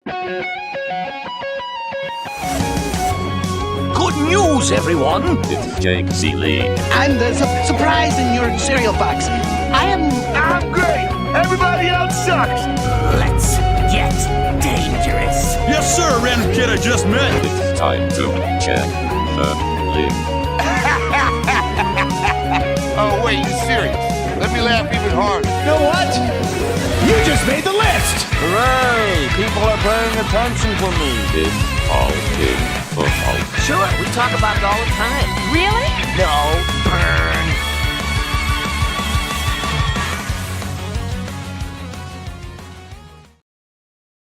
Good news, everyone! It's Jake Ciely. And there's a surprise in your cereal box. I'm great! Everybody else sucks! Let's get dangerous. Yes, sir, random kid I just met. It's time to check the list. Oh, wait, you're serious? Let me laugh even harder. You know what? You just made the list! Hooray! People are paying attention to me. It's all in football. Sure, we talk about it all the time. Really? No, burn.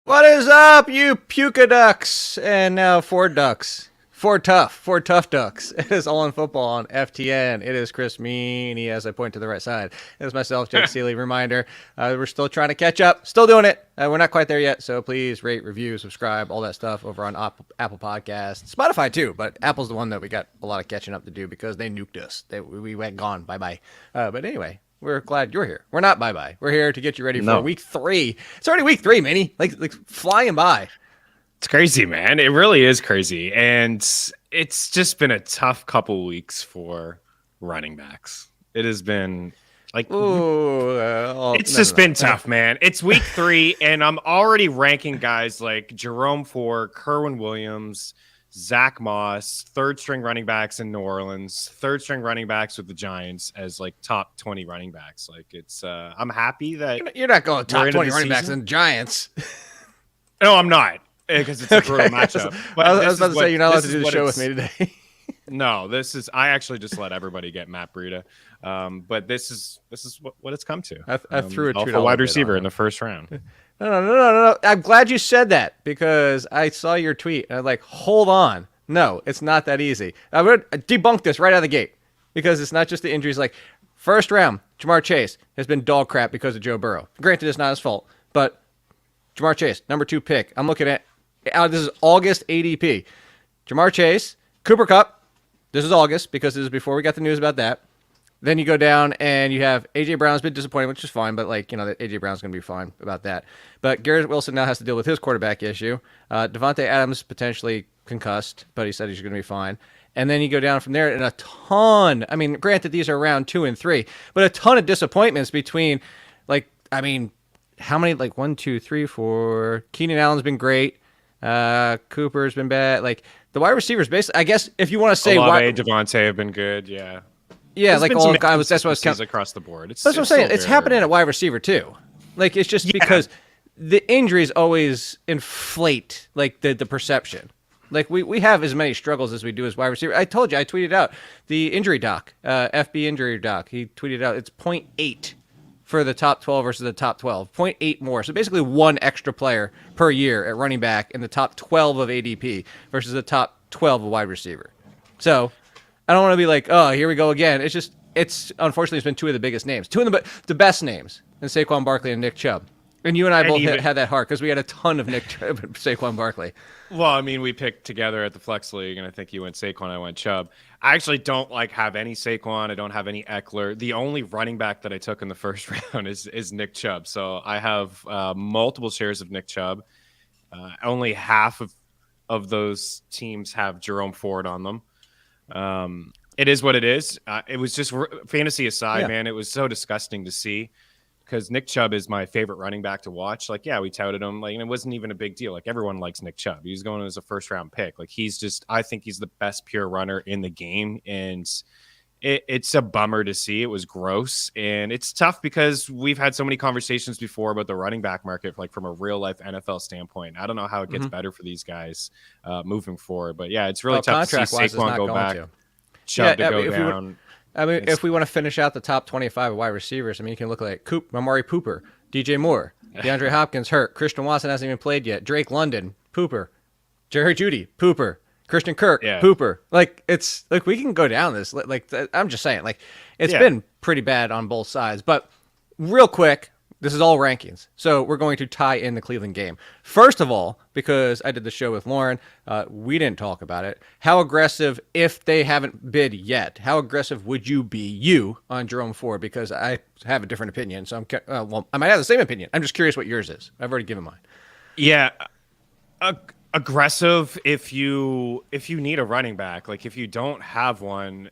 What is up, you Puka Ducks and now Ford Ducks? Ford Tough Ducks. It is All in Football on FTN. It is Chris Meaney as I point to the right side. It is myself, Jake Ciely. Reminder, we're still trying to catch up. Still doing it. We're not quite there yet, so please rate, review, subscribe, all that stuff over on Apple Podcasts. Spotify too, but Apple's the one that we got a lot of catching up to do because they nuked us. We went gone. Bye-bye. But anyway, we're glad you're here. We're not bye-bye. We're here to get you ready for week 3. It's already week 3, Meaney. Like flying by. It's crazy, man. It really is crazy. And it's just been a tough couple weeks for running backs. It has been like, it's been tough, man. It's week 3, and I'm already ranking guys like Jerome Ford, Kerwin Williams, Zach Moss, third string running backs in New Orleans, third string running backs with the Giants as like top 20 running backs. Like it's, I'm happy that you're not going top 20 running backs in Giants. No, I'm not. Because it's a brutal matchup. But I was about to say you're not allowed to do the show with me today. No, I actually just let everybody get Matt Breida. But this is what it's come to. I threw a $2 wide receiver in the first round. No. I'm glad you said that because I saw your tweet and I was like, hold on. No, it's not that easy. I'm going to debunk this right out of the gate because it's not just the injuries. Like first round, Ja'Marr Chase has been dog crap because of Joe Burrow. Granted, it's not his fault, but Ja'Marr Chase, number 2 pick. I'm looking at this is August ADP. Ja'Marr Chase, Cooper Kupp. This is August because this is before we got the news about that. Then you go down and you have A.J. Brown's been disappointing, which is fine, but that A.J. Brown's going to be fine about that. But Garrett Wilson now has to deal with his quarterback issue. Devontae Adams potentially concussed, but he said he's going to be fine. And then you go down from there and a ton. I mean, granted, these are round 2 and 3, but a ton of disappointments between, how many? 1, 2, 3, 4. Keenan Allen's been great. Cooper's been bad. Like the wide receivers, basically, I guess if you want to say Javonte have been good, yeah. Yeah, like all guys. That's what I was counting across the board. That's what I'm saying. It's happening at wide receiver too. Like it's just because the injuries always inflate like the perception. Like we have as many struggles as we do as wide receiver. I told you, I tweeted out the injury doc, FB injury doc. He tweeted out it's 0.8 for the top 12 versus the top 12. 0.8 more. So basically one extra player per year at running back in the top 12 of ADP versus the top 12 of wide receiver. So I don't want to be like, oh, here we go again. It's unfortunately, it's been 2 of the biggest names. 2 of the best names in Saquon Barkley and Nick Chubb. And you and I both had that hard because we had a ton of Nick Chubb and Saquon Barkley. Well, I mean, we picked together at the Flex League, and I think you went Saquon, I went Chubb. I actually don't have any Saquon. I don't have any Eckler. The only running back that I took in the first round is Nick Chubb. So I have multiple shares of Nick Chubb. Only half of those teams have Jerome Ford on them. It is what it is. It was just fantasy aside, man. It was so disgusting to see. Because Nick Chubb is my favorite running back to watch. We touted him. And it wasn't even a big deal. Everyone likes Nick Chubb. He was going as a first-round pick. I think he's the best pure runner in the game. And it's a bummer to see. It was gross. And it's tough because we've had so many conversations before about the running back market, from a real-life NFL standpoint. I don't know how it gets better for these guys moving forward. But, yeah, it's really tough to see Saquon go back, Chubb to go down. If we want to finish out the top 25 wide receivers, you can look at Amari Cooper, DJ Moore, DeAndre Hopkins hurt, Christian Watson hasn't even played yet, Drake London, Pooper, Jerry Jeudy, Pooper, Christian Kirk, Pooper. We can go down this. I'm just saying, it's been pretty bad on both sides. But real quick, this is all rankings. So we're going to tie in the Cleveland game. First of all, because I did the show with Lauren, we didn't talk about it. How aggressive, if they haven't bid yet, how aggressive would you be on Jerome Ford? Because I have a different opinion. So I might have the same opinion. I'm just curious what yours is. I've already given mine. Yeah. Aggressive if you need a running back. Like if you don't have one,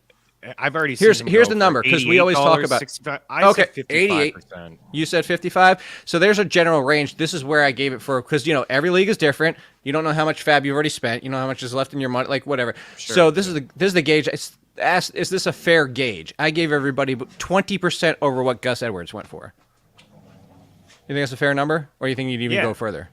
I've already seen here's the number, because we always talk about 65. I said 88%. You said 55. So there's a general range. This is where I gave it for, because every league is different. You don't know how much fab you've already spent. You know how much is left in your money, like whatever. Sure. So this is the gauge. Is this a fair gauge? I gave everybody 20% over what Gus Edwards went for. You think that's a fair number, or you think you'd even go further?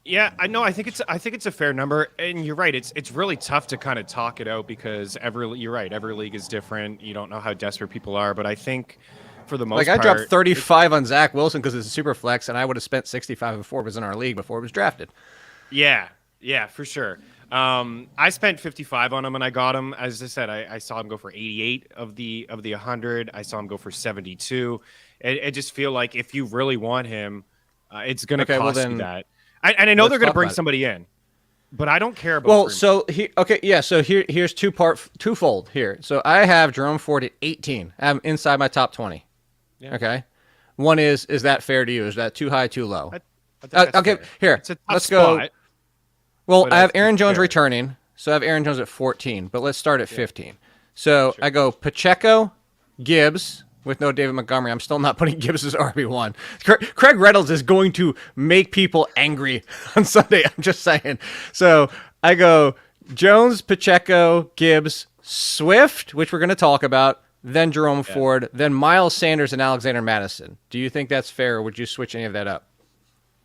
Yeah, I know. I think it's a fair number, and you're right. It's really tough to kind of talk it out because you're right. Every league is different. You don't know how desperate people are, but I think for the most part, I dropped 35 on Zach Wilson because it's a super flex, and I would have spent 65 if Ford was in our league before it was drafted. Yeah, for sure. I spent 55 on him, and I got him. As I said, I saw him go for 88 of the 100. I saw him go for 72. I just feel like if you really want him, it's going to cost you that. And I know they're going to bring somebody in, but I don't care about. Well, so here's twofold here. So I have Jerome Ford at 18. I'm inside my top 20. Yeah. Okay. One is that fair to you? Is that too high, too low? Okay. Fair. Here, let's go. Well, I have Aaron Jones returning, so I have Aaron Jones at 14. But let's start at 15. So I go Pacheco, Gibbs. With no David Montgomery, I'm still not putting Gibbs as RB1. Craig Reynolds is going to make people angry on Sunday. I'm just saying. So I go Jones, Pacheco, Gibbs, Swift, which we're going to talk about, then Jerome Ford, then Miles Sanders and Alexander Madison. Do you think that's fair, or would you switch any of that up?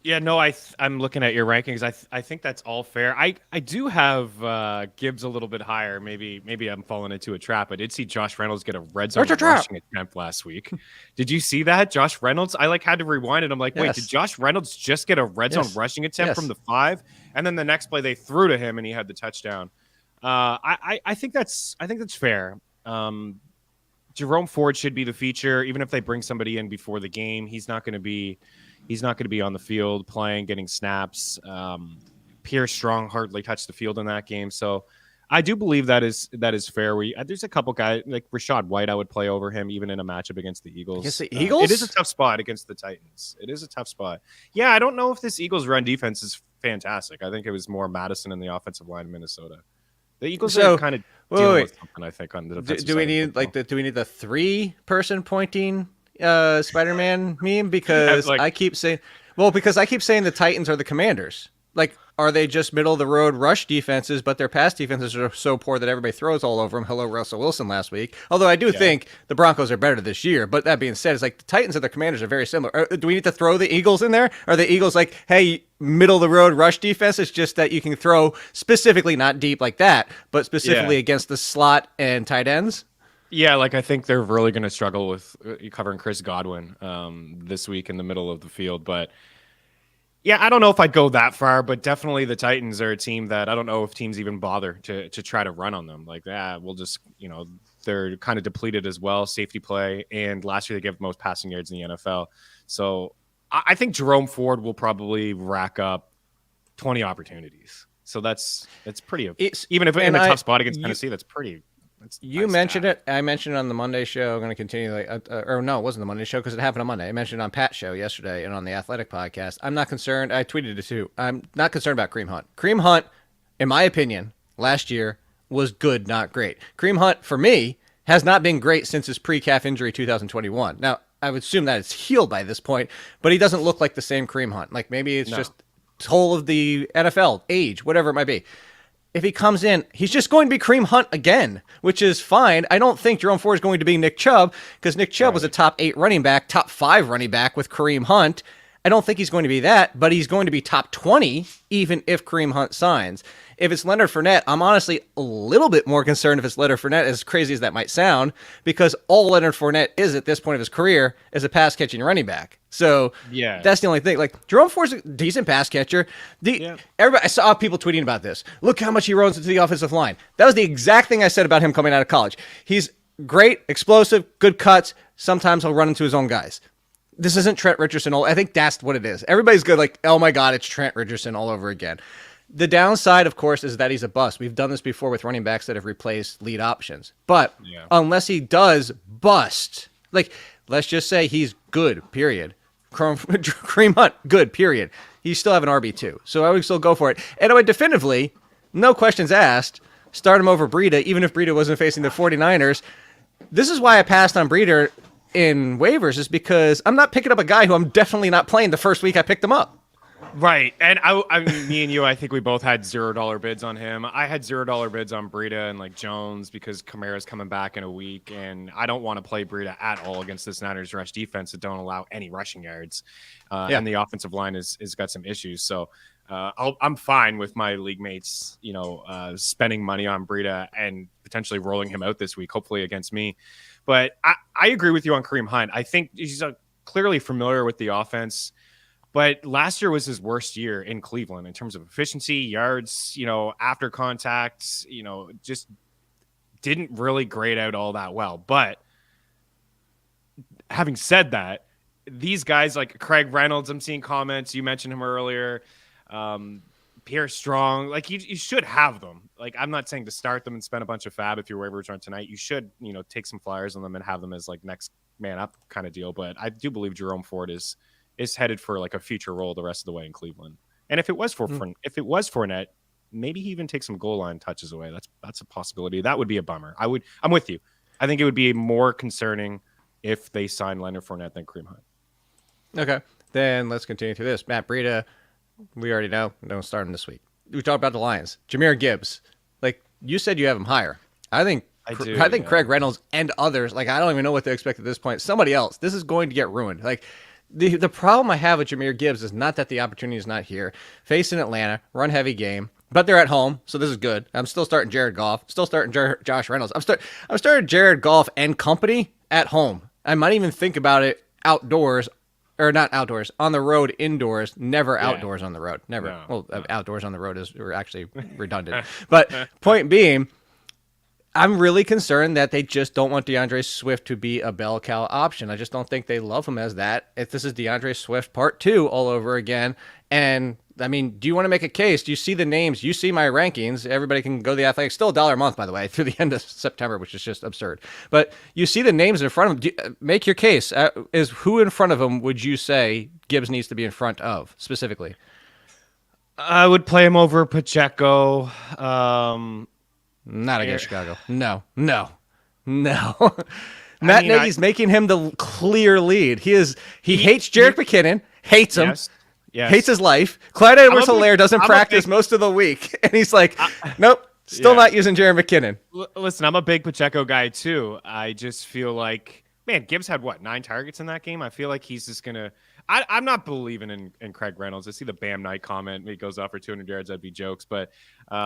Yeah, no, I'm looking at your rankings. I think that's all fair. I do have Gibbs a little bit higher. Maybe I'm falling into a trap. I did see Josh Reynolds get a red zone rushing attempt last week. Did you see that? Josh Reynolds? I had to rewind it. I'm like, wait, did Josh Reynolds just get a red zone rushing attempt from the 5? And then the next play they threw to him and he had the touchdown. I think that's fair. Jerome Ford should be the feature, even if they bring somebody in before the game. He's not going to be on the field playing, getting snaps. Pierre Strong hardly touched the field in that game. So I do believe that is fair. There's a couple guys like Rachaad White I would play over him even in a matchup against the Eagles. Against the Eagles? It is a tough spot against the Titans. It is a tough spot. Yeah, I don't know if this Eagles run defense is fantastic. I think it was more Madison in the offensive line in Minnesota. The Eagles are kind of dealing with something, I think, on the defensive side. Do we need do we need the 3-person pointing Spider-Man meme? Because I keep saying the Titans are the Commanders. Like, are they just middle of the road rush defenses, but their pass defenses are so poor that everybody throws all over them? Hello, Russell Wilson last week. Although I do think the Broncos are better this year. But that being said, it's like the Titans and the Commanders are very similar. Do we need to throw the Eagles in there? Are the Eagles like, hey, middle of the road rush defense? It's just that you can throw specifically, not deep like that, but specifically against the slot and tight ends? Yeah, like I think they're really going to struggle with covering Chris Godwin this week in the middle of the field. But yeah, I don't know if I'd go that far, but definitely the Titans are a team that I don't know if teams even bother to try to run on them. Like, we'll just, they're kind of depleted as well, safety play. And last year they gave the most passing yards in the NFL. So I think Jerome Ford will probably rack up 20 opportunities. So that's pretty, even if in a tough spot against Tennessee, that's pretty. You mentioned it. I mentioned it on the Monday show. I'm going to continue. Or no, it wasn't the Monday show because it happened on Monday. I mentioned it on Pat's show yesterday and on the Athletic podcast. I'm not concerned. I tweeted it too. I'm not concerned about Kareem Hunt. Kareem Hunt, in my opinion, last year was good, not great. Kareem Hunt, for me, has not been great since his pre-calf injury 2021. Now, I would assume that it's healed by this point, but he doesn't look like the same Kareem Hunt. Like maybe it's just whole of the NFL, age, whatever it might be. If he comes in, he's just going to be Kareem Hunt again, which is fine. I don't think Jerome Ford is going to be Nick Chubb because Nick Chubb was a top 8 running back, top 5 running back with Kareem Hunt. I don't think he's going to be that, but he's going to be top 20 even if Kareem Hunt signs. If it's Leonard Fournette, I'm honestly a little bit more concerned if it's Leonard Fournette, as crazy as that might sound, because all Leonard Fournette is at this point of his career is a pass-catching running back. So that's the only thing. Like, Jerome Ford's a decent pass catcher. Everybody, I saw people tweeting about this. Look how much he runs into the offensive line. That was the exact thing I said about him coming out of college. He's great, explosive, good cuts. Sometimes he'll run into his own guys. This isn't Trent Richardson. I think that's what it is. Everybody's good. Like, oh my God, it's Trent Richardson all over again. The downside, of course, is that he's a bust. We've done this before with running backs that have replaced lead options. But unless he does bust, like, let's just say he's good, period. Kareem Hunt, good, period. He still have an RB2. So I would still go for it. And I would definitively, no questions asked, start him over Breida, even if Breida wasn't facing the 49ers. This is why I passed on Breida in waivers, is because I'm not picking up a guy who I'm definitely not playing the first week I picked him up. Right. And I mean, me and you, I think we both had $0 bids on him. I had $0 bids on Breida and like Jones because Kamara's coming back in a week, and I don't want to play Breida at all against this Niners rush defense that don't allow any rushing yards. And the offensive line is got some issues. So I'm fine with my league mates, spending money on Breida and potentially rolling him out this week, hopefully against me. But I agree with you on Kareem Hunt. I think he's clearly familiar with the offense. But last year was his worst year in Cleveland in terms of efficiency, yards, after contact, just didn't really grade out all that well. But having said that, these guys like Craig Reynolds, I'm seeing comments. You mentioned him earlier. Pierre Strong, like you should have them. Like, I'm not saying to start them and spend a bunch of fab if your waivers aren't tonight. You should, take some flyers on them and have them as like next man up kind of deal. But I do believe Jerome Ford is headed for like a future role the rest of the way in Cleveland. And if it was Fournette, maybe he even takes some goal line touches away. That's a possibility. That would be a bummer. I'm with you. I think it would be more concerning if they sign Leonard Fournette than Kareem Hunt. Okay, then let's continue through this. Matt Breida, we already know. Don't start him this week. We talked about the Lions. Jahmyr Gibbs, like you said, you have him higher. I think Craig Reynolds and others, like I don't even know what to expect at this point. Somebody else, this is going to get ruined. Like the problem I have with Jahmyr Gibbs is not that the opportunity is not here. Facing Atlanta, run heavy game, but they're at home, so this is good. I'm still starting Jared Goff, still starting Josh Reynolds. I'm starting Jared Goff and company at home. I might even think about it outdoors. Or not outdoors, on the road, indoors, never outdoors on the road. Never. No, well, outdoors on the road is actually redundant. But point being, I'm really concerned that they just don't want DeAndre Swift to be a bell cow option. I just don't think they love him as that. If this is DeAndre Swift part 2 all over again, and I mean, do you want to make a case? Do you see the names? You see my rankings. Everybody can go to The Athletic. Still $1 a month, by the way, through the end of September, which is just absurd. But you see the names in front of him. Make your case. Is who in front of him would you say Gibbs needs to be in front of, specifically? I would play him over Pacheco. Not against Chicago. No. Matt Nagy's making him the clear lead. He hates Jerick McKinnon, hates him. Yes. Hates his life. Clyde Edwards-Helaire doesn't practice most of the week. And he's like, nope, still not using Jerick McKinnon. Listen, I'm a big Pacheco guy too. I just feel like, man, Gibbs had 9 targets in that game? I feel like he's just going to... I'm not believing in Craig Reynolds. I see the Bam Knight comment. He goes off for 200 yards. That'd be jokes. But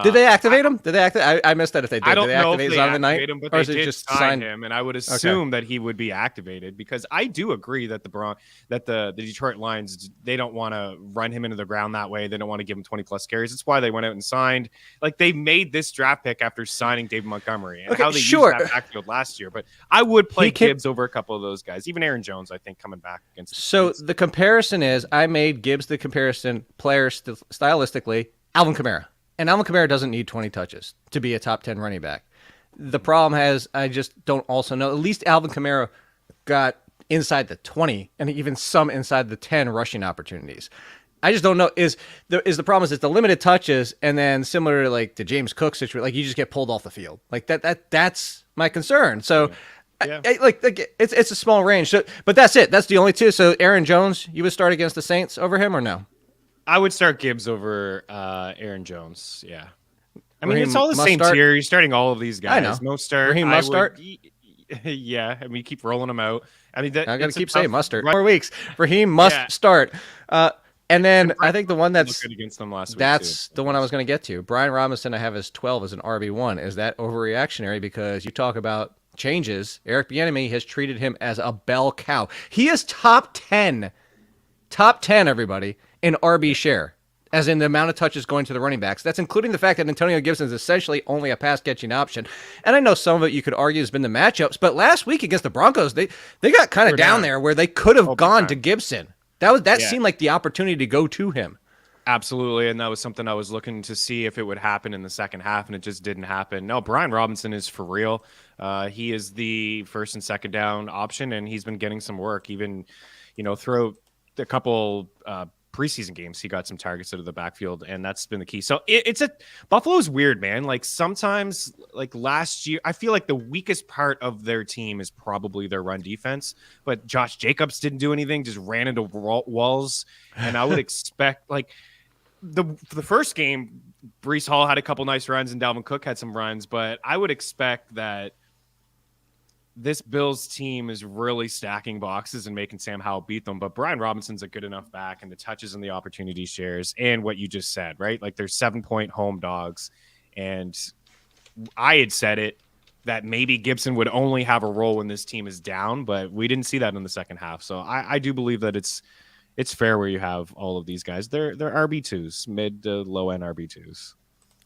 did they activate him? Did they activate? I missed that. If they did, I don't did they know activate if they Zonovan Knight, him, but or they is it did just sign him, and I would assume that he would be activated because I do agree that the Detroit Lions, they don't want to run him into the ground that way. They don't want to give him 20 plus carries. That's why they went out and signed. Like they made this draft pick after signing David Montgomery and how they used that backfield last year. But I would play Gibbs over a couple of those guys, even Aaron Jones. I think coming back against. So the comparison is. I made Gibbs the comparison player stylistically, Alvin Kamara. And Alvin Kamara doesn't need 20 touches to be a top 10 running back. The problem I just don't also know. At least Alvin Kamara got inside the 20 and even some inside the 10 rushing opportunities. I just don't know. Is the problem is it's the limited touches and then similar to like the James Cook situation, like you just get pulled off the field. Like that's my concern. So it's a small range. So, but that's it. That's the only two. So Aaron Jones, you would start against the Saints over him or no? I would start Gibbs over Aaron Jones. Yeah. I mean, Raheem it's all the same tier. You're starting all of these guys. I know. Mostert. Raheem Mustard. Yeah. I mean, you keep rolling them out. I mean, I got to keep saying Mustard. 4 weeks. Raheem must start. And then I think the one that's good against them last week. That's the one I was going to get to. Brian Robinson, I have as 12 as an RB1. Is that overreactionary? Because you talk about changes. Eric Bieniemy has treated him as a bell cow. He is top 10, everybody, in RB share, as in the amount of touches going to the running backs. That's including the fact that Antonio Gibson is essentially only a pass-catching option. And I know some of it you could argue has been the matchups, but last week against the Broncos, they got kind of down there where they could have gone to Gibson. That seemed like the opportunity to go to him. Absolutely, and that was something I was looking to see if it would happen in the second half, and it just didn't happen. No, Brian Robinson is for real. He is the first and second down option, and he's been getting some work, even through a couple preseason games, he got some targets out of the backfield, and that's been the key. So Buffalo's weird, man. Like sometimes, like last year, I feel like the weakest part of their team is probably their run defense. But Josh Jacobs didn't do anything, just ran into walls. And I would expect like for the first game, Breece Hall had a couple nice runs and Dalvin Cook had some runs, but I would expect that this Bills team is really stacking boxes and making Sam Howell beat them. But Brian Robinson's a good enough back, and the touches and the opportunity shares and what you just said, right? Like there's 7-point home dogs. And I had said it that maybe Gibson would only have a role when this team is down, but we didn't see that in the second half. So I do believe that it's fair where you have all of these guys. They're RB2s, mid to low end RB2s.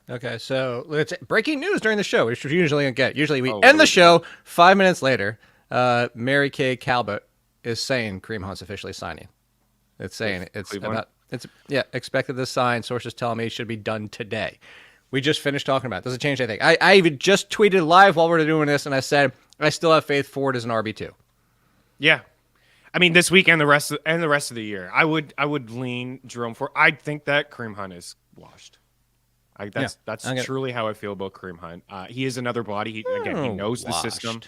Okay, so it's breaking news during the show, which we usually don't get. Usually we end the show 5 minutes later. Mary Kay Calvert is saying Kareem Hunt's officially signing. It's saying expected to sign. Sources tell me it should be done today. We just finished talking about it. Doesn't change anything. I even just tweeted live while we were doing this, and I said I still have faith Ford as an RB2. Yeah. I mean, this week and the rest of the year, I would lean Jerome Ford. I think that Kareem Hunt is washed. That's truly how I feel about Kareem Hunt. He is another body. He knows the system.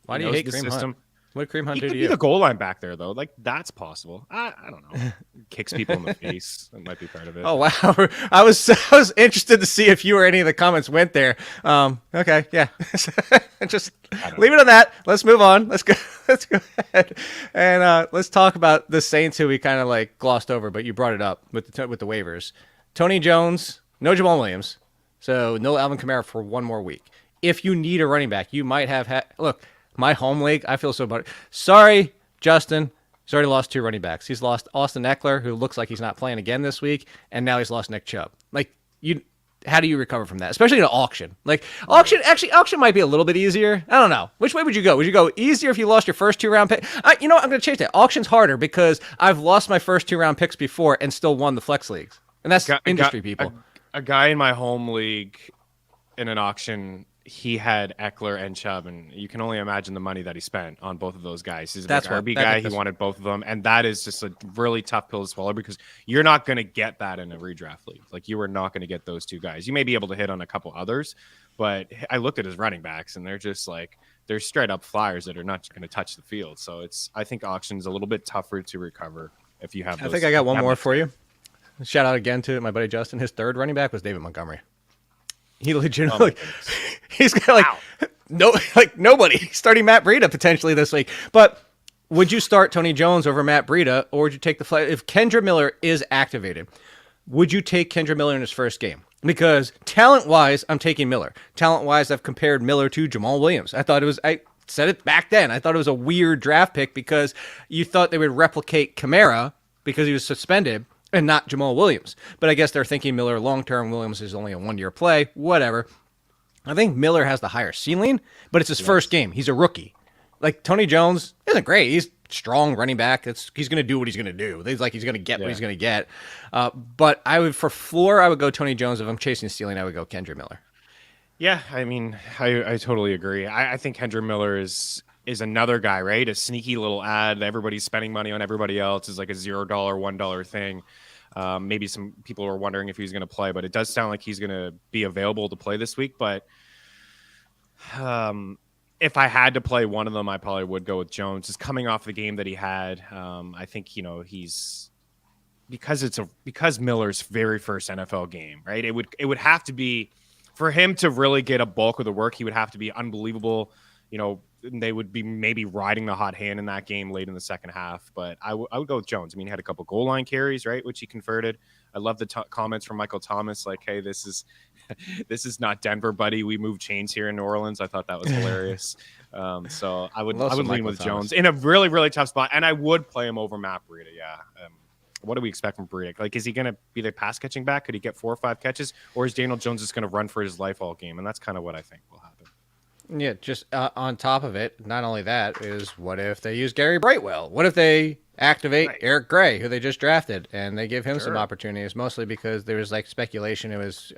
Why do you hate Kareem Hunt? What did Kareem Hunt do to you? He could be the goal line back there, though. Like, that's possible. I don't know. Kicks people in the face. That might be part of it. Oh, wow. I was interested to see if you or any of the comments went there. Okay, yeah. Just leave it on that. Let's move on. Let's go ahead. And let's talk about the Saints, who we kind of like glossed over, but you brought it up with the waivers. Tony Jones, no Jamal Williams, so no Alvin Kamara for one more week. If you need a running back, you might have look, my home league, I feel so bad. Sorry, Justin. He's already lost 2 running backs. He's lost Austin Eckler, who looks like he's not playing again this week, and now he's lost Nick Chubb. Like, how do you recover from that? Especially in an auction. Like, auction might be a little bit easier. I don't know. Which way would you go? Would you go easier if you lost your first 2-round pick? You know what? I'm going to change that. Auction's harder because I've lost my first 2-round picks before and still won the flex leagues. And that's industry people. A guy in my home league in an auction, he had Eckler and Chubb, and you can only imagine the money that he spent on both of those guys. He's a big RB guy. He wanted both of them, and that is just a really tough pill to swallow because you're not going to get that in a redraft league. Like, you are not going to get those 2 guys. You may be able to hit on a couple others, but I looked at his running backs, and they're just like they're straight up flyers that are not going to touch the field. So I think auction's a little bit tougher to recover if you have. I think I got one more for you. Shout out again to my buddy Justin. His 3rd running back was David Montgomery. He legitimately, he's got nobody starting Matt Breida potentially this week. But would you start Tony Jones over Matt Breida, or would you take the flight? If Kendra Miller is activated, would you take Kendra Miller in his first game? Because talent-wise, I'm taking Miller. Talent-wise, I've compared Miller to Jamal Williams. I said it back then. I thought it was a weird draft pick because you thought they would replicate Kamara because he was suspended, and not Jamal Williams. But I guess they're thinking Miller long-term. Williams is only a 1-year play. Whatever. I think Miller has the higher ceiling, but it's his first game. He's a rookie. Like, Tony Jones isn't great. He's strong running back. He's going to do what he's going to do. He's going to get what he's going to get. But for floor, I would go Tony Jones. If I'm chasing ceiling, I would go Kendra Miller. Yeah, I mean, I totally agree. I think Kendra Miller is another guy, right? A sneaky little ad. Everybody's spending money on everybody else. Is like a $0, $1 thing. Maybe some people are wondering if he's going to play, but it does sound like he's going to be available to play this week. But if I had to play one of them, I probably would go with Jones. Just coming off the game that he had, I think he's because Miller's very first NFL game, right? It would have to be for him to really get a bulk of the work. He would have to be unbelievable. They would be maybe riding the hot hand in that game late in the second half. But I would go with Jones. I mean, he had a couple goal line carries, right, which he converted. I love the comments from Michael Thomas, like, hey, this is not Denver, buddy. We moved chains here in New Orleans. I thought that was hilarious. So I would lean with Jones in a really, really tough spot. And I would play him over Matt Breida, yeah. What do we expect from Breida? Like, is he going to be the pass catching back? Could he get 4 or 5 catches? Or is Daniel Jones just going to run for his life all game? And that's kind of what I think will happen. Yeah, just on top of it, not only that, is what if they use Gary Brightwell? What if they activate Eric Gray, who they just drafted, and they give him some opportunities, mostly because there was like speculation it was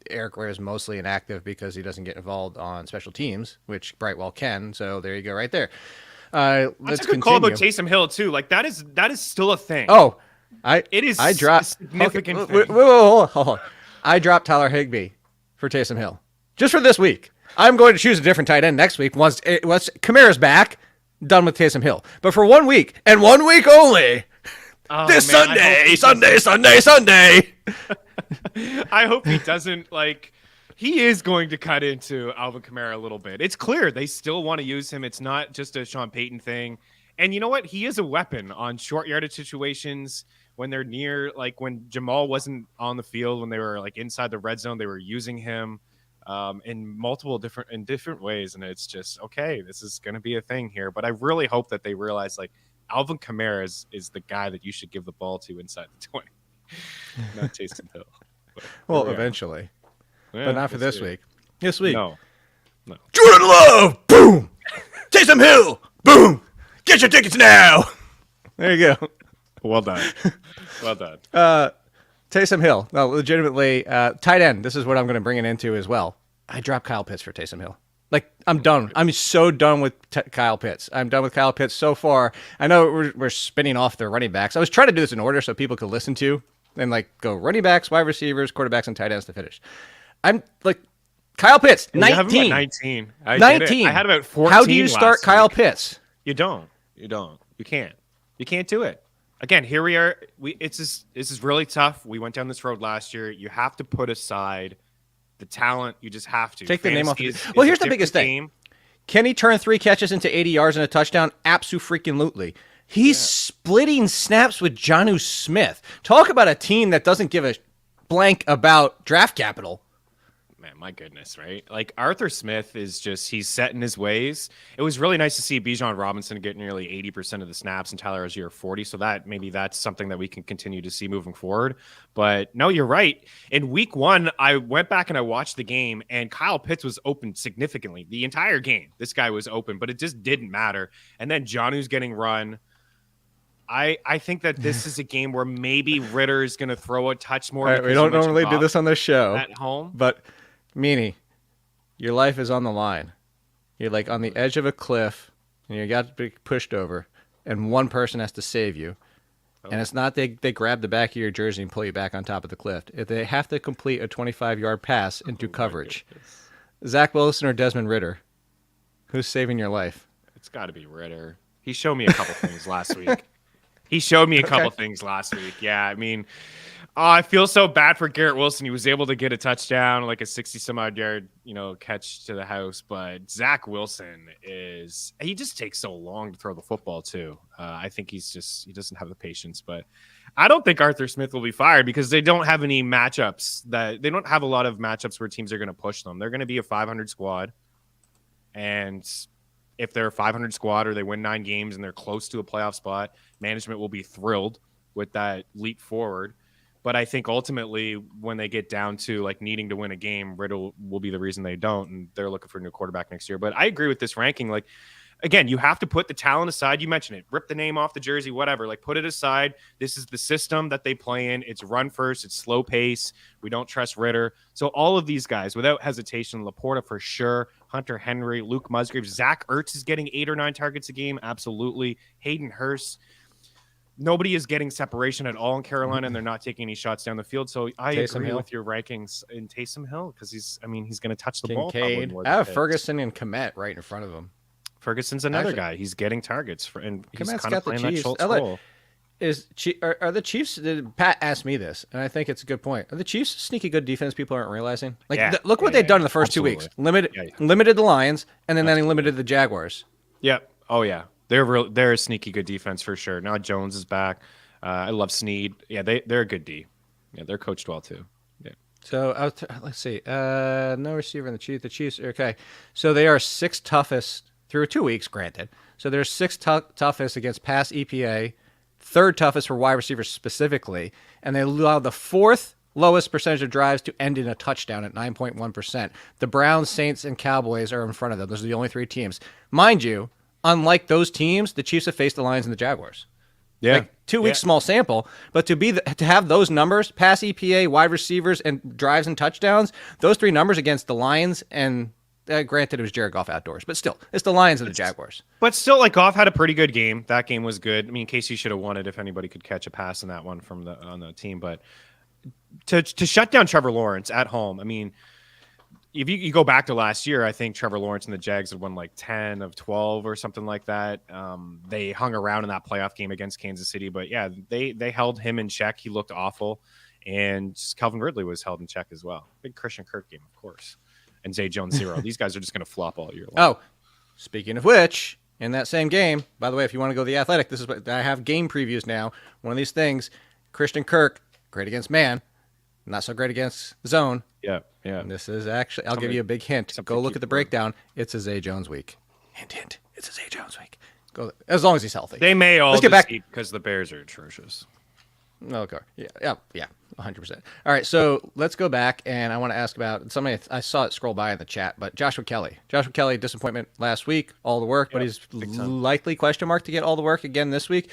Eric Gray is mostly inactive because he doesn't get involved on special teams, which Brightwell can. So there you go right there. That's a good call about Taysom Hill, too. Like, that is still a thing. Oh, It is I dropped significant. Okay, hold on. I dropped Tyler Higbee for Taysom Hill just for this week. I'm going to choose a different tight end next week once Kamara's back. Done with Taysom Hill, but for 1 week and 1 week only. This Sunday. I hope he doesn't He is going to cut into Alvin Kamara a little bit. It's clear they still want to use him. It's not just a Sean Payton thing. And you know what? He is a weapon on short yardage situations when they're near, when Jamal wasn't on the field, when they were inside the red zone, they were using him in different ways. And it's just, okay, this is going to be a thing here. But I really hope that they realize Alvin Kamara is the guy that you should give the ball to inside the 20, not Taysom Hill. Well, eventually. Yeah, but not for this week. This week. No. Jordan Love, boom. Taysom Hill, boom. Get your tickets now. There you go. Well done. Well done. Taysom Hill. No, legitimately, tight end. This is what I'm going to bring it into as well. I dropped Kyle Pitts for Taysom Hill. I'm done. I'm so done with Kyle Pitts. I'm done with Kyle Pitts so far. I know we're spinning off the running backs. I was trying to do this in order so people could listen to and go running backs, wide receivers, quarterbacks, and tight ends to finish. I'm Kyle Pitts, 19. 19. 19. I had about 14. How do you start Kyle Pitts? You don't. You can't. You can't do it. Again, here we are. This is really tough. We went down this road last year. You have to put aside the talent. You just have to. Take the name off. Well, here's the biggest thing. Can he turn 3 catches into 80 yards and a touchdown? Absolutely. He's splitting snaps with Jonnu Smith. Talk about a team that doesn't give a blank about draft capital. Man, my goodness, right? Arthur Smith is he's set in his ways. It was really nice to see Bijan Robinson get nearly 80% of the snaps and Tyler Algier 40. So that's something that we can continue to see moving forward. But no, you're right. In week 1, I went back and I watched the game and Kyle Pitts was open significantly the entire game. This guy was open, but it just didn't matter. And then Jonnu's getting run. I think that this is a game where maybe Ritter is going to throw a touch more. Right, we don't normally do this on the show at home, but Meaney, your life is on the line. You're on the edge of a cliff, and you got to be pushed over, and one person has to save you. And it's not they grab the back of your jersey and pull you back on top of the cliff. They have to complete a 25-yard pass into coverage. Zach Wilson or Desmond Ritter? Who's saving your life? It's got to be Ritter. He showed me a couple things last week. Yeah, I mean, I feel so bad for Garrett Wilson. He was able to get a touchdown, a 60-some-odd yard, catch to the house. But Zach Wilson he just takes so long to throw the football too. I think he doesn't have the patience. But I don't think Arthur Smith will be fired because they don't have any matchups they don't have a lot of matchups where teams are going to push them. They're going to be a 500 squad, and if they're a 500 squad or they win 9 games and they're close to a playoff spot, management will be thrilled with that leap forward. But I think ultimately when they get down to needing to win a game, Riddle will be the reason they don't, and they're looking for a new quarterback next year. But I agree with this ranking. Again, you have to put the talent aside. You mentioned it. Rip the name off the jersey, whatever. Put it aside. This is the system that they play in. It's run first. It's slow pace. We don't trust Ritter. So all of these guys, without hesitation, Laporta for sure, Hunter Henry, Luke Musgrave, Zach Ertz is getting 8 or 9 targets a game. Absolutely. Hayden Hurst. Nobody is getting separation at all in Carolina, and they're not taking any shots down the field. So I agree with your rankings in Taysom Hill because he's going to touch the ball. I have Ferguson and Komet right in front of him. Ferguson's another guy. He's getting targets and he's Komet's kind of playing that Schultz role. Are the Chiefs? Pat asked me this, and I think it's a good point. Are the Chiefs sneaky good defense? People aren't realizing. Look what they've done in the first 2 weeks. Limited the Lions, and then they limited the Jaguars. Yep. Oh yeah. They're a sneaky good defense for sure. Now Jones is back. I love Snead. Yeah, they're a good D. Yeah, they're coached well too. Yeah. So let's see. No receiver in the Chiefs. The Chiefs. Okay. So they are 6th toughest through 2 weeks. Granted. So they're 6th toughest against pass EPA, 3rd toughest for wide receivers specifically, and they allow the 4th lowest percentage of drives to end in a touchdown at 9.1%. The Browns, Saints, and Cowboys are in front of them. Those are the only 3 teams, mind you. Unlike those teams, the Chiefs have faced the Lions and the Jaguars. Yeah, 2 weeks, small sample, but to have those numbers, pass EPA, wide receivers, and drives and touchdowns, those 3 numbers against the Lions and Granted, it was Jared Goff outdoors, but still, it's the Lions and the Jaguars. But still, like Goff had a pretty good game. That game was good. I mean, Casey should have won it if anybody could catch a pass in that one on the team. But to shut down Trevor Lawrence at home, I mean, if you go back to last year, I think Trevor Lawrence and the Jags had won like 10 of 12 or something like that. They hung around in that playoff game against Kansas City, but yeah, they held him in check. He looked awful, and Calvin Ridley was held in check as well. Big Christian Kirk game, of course. And Zay Jones 0. These guys are just going to flop all year long. Oh, speaking of which, in that same game, by the way, if you want to go The Athletic, this is what I have game previews now. One of these things, Christian Kirk, great against man, not so great against zone. Yeah. And this is actually, I'll give you a big hint. Go look at the breakdown. It's a Zay Jones week. Hint. It's a Zay Jones week. Go as long as he's healthy. They may all Let's get back because the Bears are atrocious. Okay. Yeah, 100%. All right, so let's go back, and I want to ask about somebody. I saw it scroll by in the chat, but Joshua Kelley. Joshua Kelley, disappointment last week, all the work, but he's likely question mark to get all the work again this week.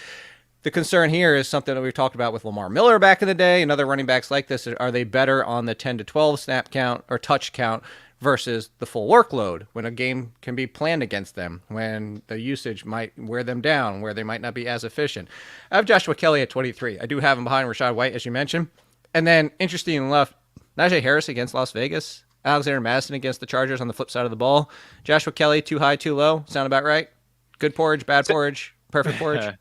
The concern here is something that we've talked about with Lamar Miller back in the day and other running backs like this. Are they better on the 10 to 12 snap count or touch count versus the full workload when a game can be planned against them, when the usage might wear them down, where they might not be as efficient? I have Joshua Kelley at 23. I do have him behind Rachaad White, as you mentioned. And then, interesting enough, Najee Harris against Las Vegas, Alexander Madison against the Chargers on the flip side of the ball. Joshua Kelley, too high, too low. Sound about right? Good porridge, bad porridge, perfect porridge?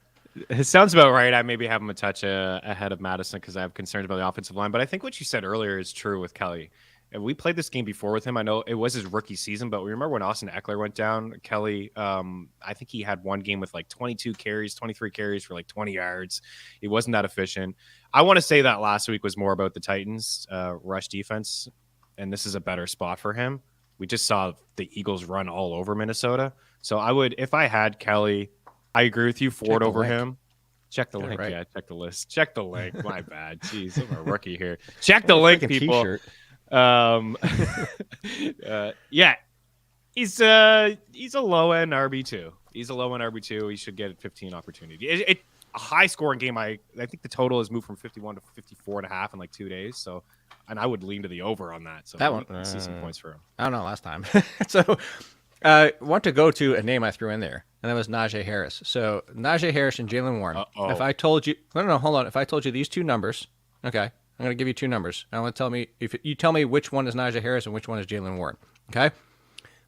It sounds about right. I maybe have him a touch ahead of Madison because I have concerns about the offensive line. But I think what you said earlier is true with Kelley. And we played this game before with him. I know it was his rookie season, but we remember when Austin Eckler went down, Kelley, I think he had one game with like 22 carries, 23 carries for like 20 yards. He wasn't that efficient. I want to say that last week was more about the Titans' rush defense, and this is a better spot for him. We just saw the Eagles run all over Minnesota. So I would, if I had Kelley, I agree with you, Ford over him. Check the link. Right. Yeah, check the list. Check the link. My bad. Jeez, I'm a rookie here. Check the link, people. T-shirt. Yeah, he's a low end RB2. He's a low end RB2. He should get 15 opportunity. A high scoring game. I think the total has moved from 51 to 54.5 in like 2 days. So, and I would lean to the over on that. So that one, see some points for him. I don't know last time. So, I want to go to a name I threw in there, and that was Najee Harris. So Najee Harris and Jaylen Warren. If I told you, no, hold on. If I told you these two numbers, okay, I'm going to give you two numbers. I want to tell me if you tell me which one is Najee Harris and which one is Jaylen Warren. Okay,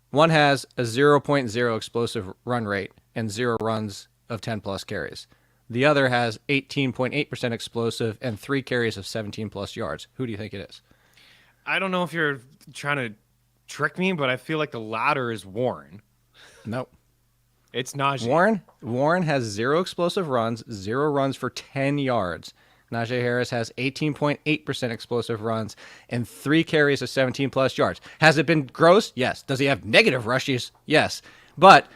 one has a 0.0 explosive run rate and 0 runs of 10 plus carries. The other has 18.8% explosive and 3 carries of 17 plus yards. Who do you think it is? I don't know if you're trying to trick me, but I feel like the latter is Warren. Nope. It's Najee. Warren has 0 explosive runs, 0 runs for 10 yards. Najee Harris has 18.8% explosive runs and 3 carries of 17 plus yards. Has it been gross? Yes. Does he have negative rushes? Yes. But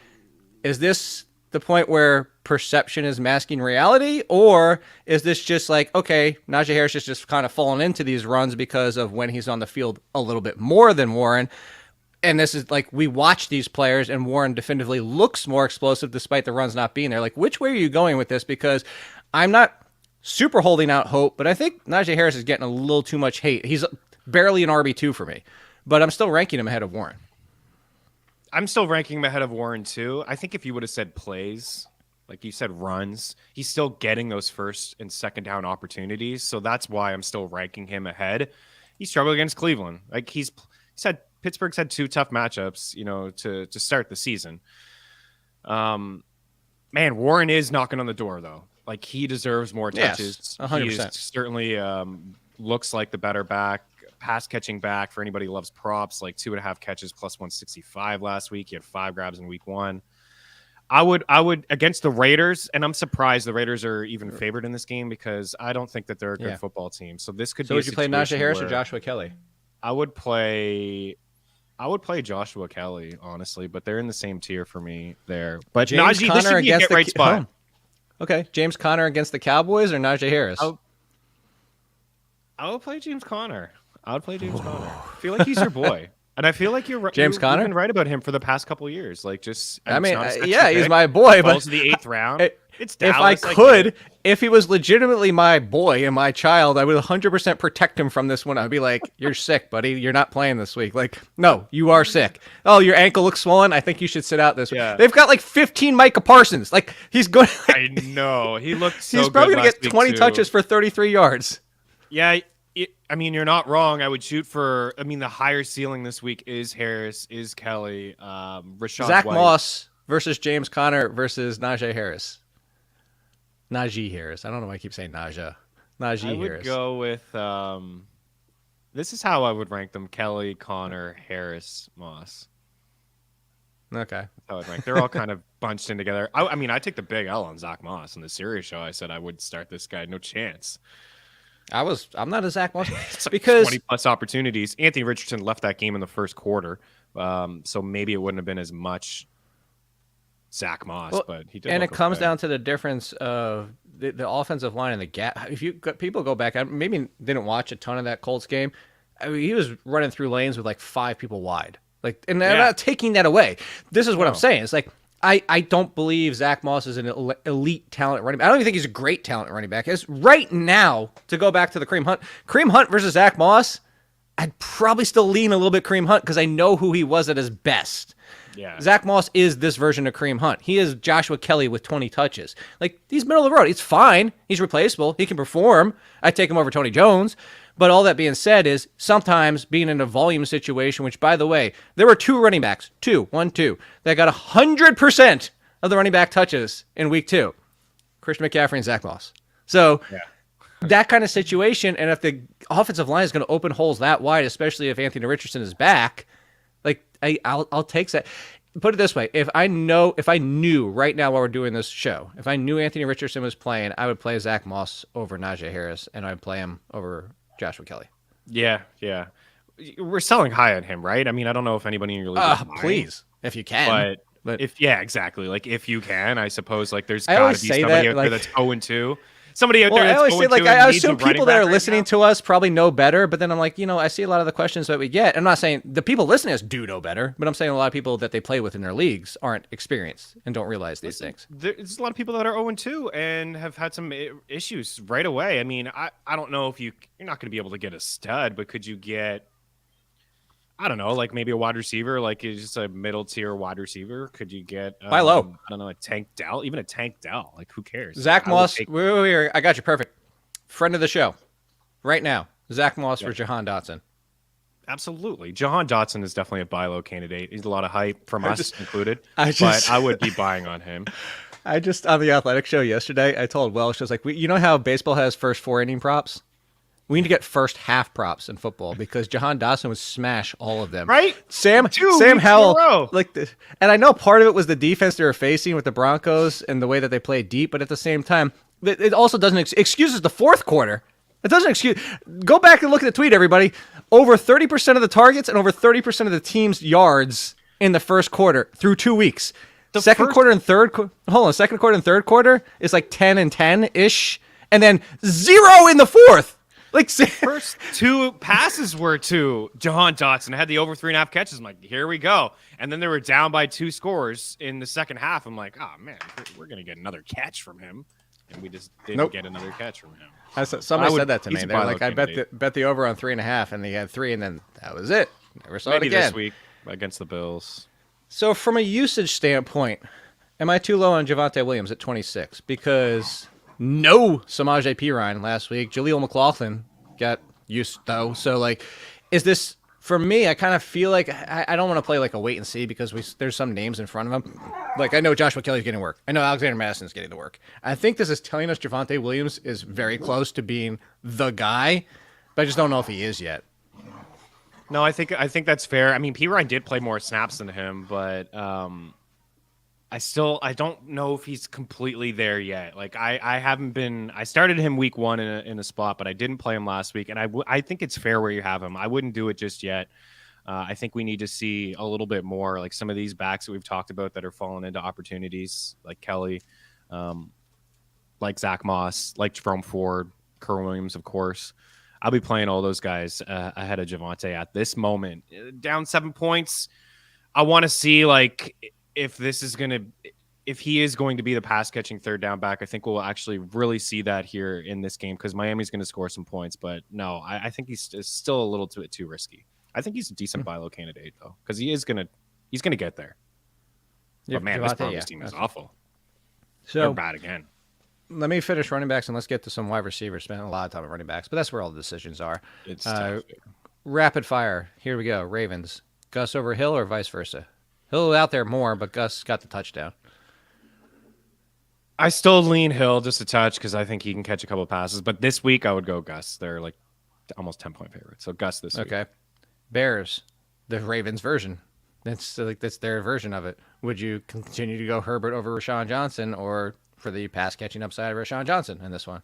is this the point where perception is masking reality, or is this just like, okay, Najee Harris is just kind of fallen into these runs because of when he's on the field a little bit more than Warren? And this is like, we watch these players and Warren definitively looks more explosive despite the runs not being there. Like, which way are you going with this? Because I'm not super holding out hope, but I think Najee Harris is getting a little too much hate. He's barely an RB2 for me, but I'm still ranking him ahead of Warren. I'm still ranking him ahead of Warren too. I think if you would have said plays, like you said runs, he's still getting those first and second down opportunities. So that's why I'm still ranking him ahead. He struggled against Cleveland. Like Pittsburgh's had 2 tough matchups, to start the season. Man, Warren is knocking on the door though. Like, he deserves more touches. Yes, 100%. He certainly looks like the better back, pass catching back for anybody who loves props. Like 2.5 catches plus 165 last week. He had 5 grabs in week 1. I would against the Raiders, and I'm surprised the Raiders are even favored in this game because I don't think that they're a good football team. So this could be. So would you play Najee Harris or Joshua Kelley? I would play Joshua Kelley, honestly, but they're in the same tier for me there. But James Najee, Conner this should be a against get right spot. Okay, James Conner against the Cowboys or Najee Harris? I would play James Conner. I feel like he's your boy. And I feel like you've been right about him for the past couple of years. Like, just he's my boy, but to the 8th round. It's if I Dallas, could, if he was legitimately my boy and my child, I would 100% protect him from this one. I'd be like, "You're sick, buddy. You're not playing this week." Like, no, you are sick. Oh, your ankle looks swollen. I think you should sit out this week. They've got like 15 Micah Parsons. Like, he's going. I know he looked so. He's probably good gonna get last 20 week, touches for 33 yards. Yeah. I mean, you're not wrong. I would shoot for. I mean, the higher ceiling this week is Harris, is Kelley, Rashad Zach White. Moss versus James Conner versus Najee Harris. Najee Harris. I don't know why I keep saying Najee. Najee I would Harris. go with. This is how I would rank them: Kelley, Conner, Harris, Moss. Okay. That's how I'd rank. They're all kind of bunched in together. I mean, I take the big L on Zach Moss in the Sirius show. I said I would start this guy. No chance. I'm not a Zach Moss It's like because 20 plus opportunities. Anthony Richardson left that game in the first quarter, so maybe it wouldn't have been as much Zach Moss, but he did. And it look comes okay. down to the difference of the offensive line and the gap. If people go back, I maybe didn't watch a ton of that Colts game. I mean, he was running through lanes with like 5 people wide. Like, and I'm not taking that away. This is what I'm saying. It's like I don't believe Zach Moss is an elite talent at running back. I don't even think he's a great talent at running back. It's right now, to go back to the Kareem Hunt versus Zach Moss, I'd probably still lean a little bit Kareem Hunt because I know who he was at his best. Yeah. Zach Moss is this version of Kareem Hunt. He is Joshua Kelley with 20 touches. Like, he's middle of the road. It's fine. He's replaceable. He can perform. I'd take him over Tony Jones. But all that being said is sometimes being in a volume situation, which, by the way, there were 2 running backs, 2, that got 100% of the running back touches in week 2. Christian McCaffrey and Zach Moss. So that kind of situation, and if the offensive line is going to open holes that wide, especially if Anthony Richardson is back, like I'll take that. Put it this way: if I knew right now while we're doing this show, if I knew Anthony Richardson was playing, I would play Zach Moss over Najee Harris, and I'd play him over Joshua Kelley. Yeah. We're selling high on him, right? I mean, I don't know if anybody in your league. Please, if you can. But if exactly. Like if you can, I suppose like there's I got always to be say somebody that, out like- there that's 0-2. Somebody out Well, there I that's always 0-2 say, like, and I needs a assume running people that back are right listening now. to us probably know better, but then I'm like, I see a lot of the questions that we get. I'm not saying the people listening to us do know better, but I'm saying a lot of people that they play with in their leagues aren't experienced and don't realize these things. There's a lot of people that are 0-2 and have had some issues right away. I mean, I don't know if you're not going to be able to get a stud, but could you get, I don't know, like maybe a wide receiver, like just a middle tier wide receiver? Could you get Buy low. I don't know, a Tank Dell, even a Tank Dell. Like who cares? Zach I would Moss, take- wait, I got you. Perfect. Friend of the show. Right now, Zach Moss for Jahan Dotson. Absolutely. Jahan Dotson is definitely a buy low candidate. He's a lot of hype from us included, but I would be buying on him. I just, on the Athletic show yesterday, I told Welsh, I was like, you know how baseball has first 4 inning props? We need to get first half props in football because Jahan Dotson would smash all of them. Right? Sam weeks in a Howell, row. and I know part of it was the defense they were facing with the Broncos and the way that they played deep, but at the same time, it also doesn't excuses the fourth quarter. It doesn't excuse. Go back and look at the tweet, everybody. Over 30% of the targets and over 30% of the team's yards in the first quarter through 2 weeks. Second quarter and third quarter is like 10 and 10-ish, and then 0 in the fourth. Like First 2 passes were to Jahan Dotson. I had the over 3.5 catches. I'm like, here we go. And then they were down by 2 scores in the second half. I'm like, oh man, we're gonna get another catch from him, and we just didn't get another catch from him. Somebody said that to me. he's a They're buy like, low I bet the over on 3.5, and he had 3, and then that was it. Never saw Maybe it again. this week against the Bills. So from a usage standpoint, am I too low on Javonte Williams at 26? Because no Samaje Perine last week. Jaleel McLaughlin got used though. So like, is this for me? I kind of feel like I don't want to play like a wait and see because there's some names in front of him. Like I know Joshua Kelley's getting work. I know Alexander Madison's getting the work. I think this is telling us Javonte Williams is very close to being the guy, but I just don't know if he is yet. No, I think that's fair. I mean, P. Ryan did play more snaps than him, but I don't know if he's completely there yet. Like I haven't been. I started him week 1 in a spot, but I didn't play him last week, and I think it's fair where you have him. I wouldn't do it just yet. I think we need to see a little bit more, like some of these backs that we've talked about that are falling into opportunities, like Kelley, like Zach Moss, like Jerome Ford, Kareem Williams, of course. I'll be playing all those guys ahead of Javonte at this moment. Down 7 points. I want to see like if this is going to if he is going to be the pass catching third down back, I think we'll actually really see that here in this game because Miami's going to score some points. But no, I think he's still a little too risky. I think he's a decent buy low candidate though, because he's gonna get there. But man, this Broncos team is awful. So they're bad again. Let me finish running backs and let's get to some wide receivers. Spent a lot of time on running backs, but that's where all the decisions are. It's tough. Rapid fire. Here we go. Ravens. Gus over Hill or vice versa? Hill out there more, but Gus got the touchdown. I still lean Hill just a touch because I think he can catch a couple of passes. But this week I would go Gus. They're like almost 10-point favorites. So Gus this week. Okay. Bears. The Ravens version. That's their version of it. Would you continue to go Herbert over Rashawn Johnson or for the pass catching upside of Rashawn Johnson in this one?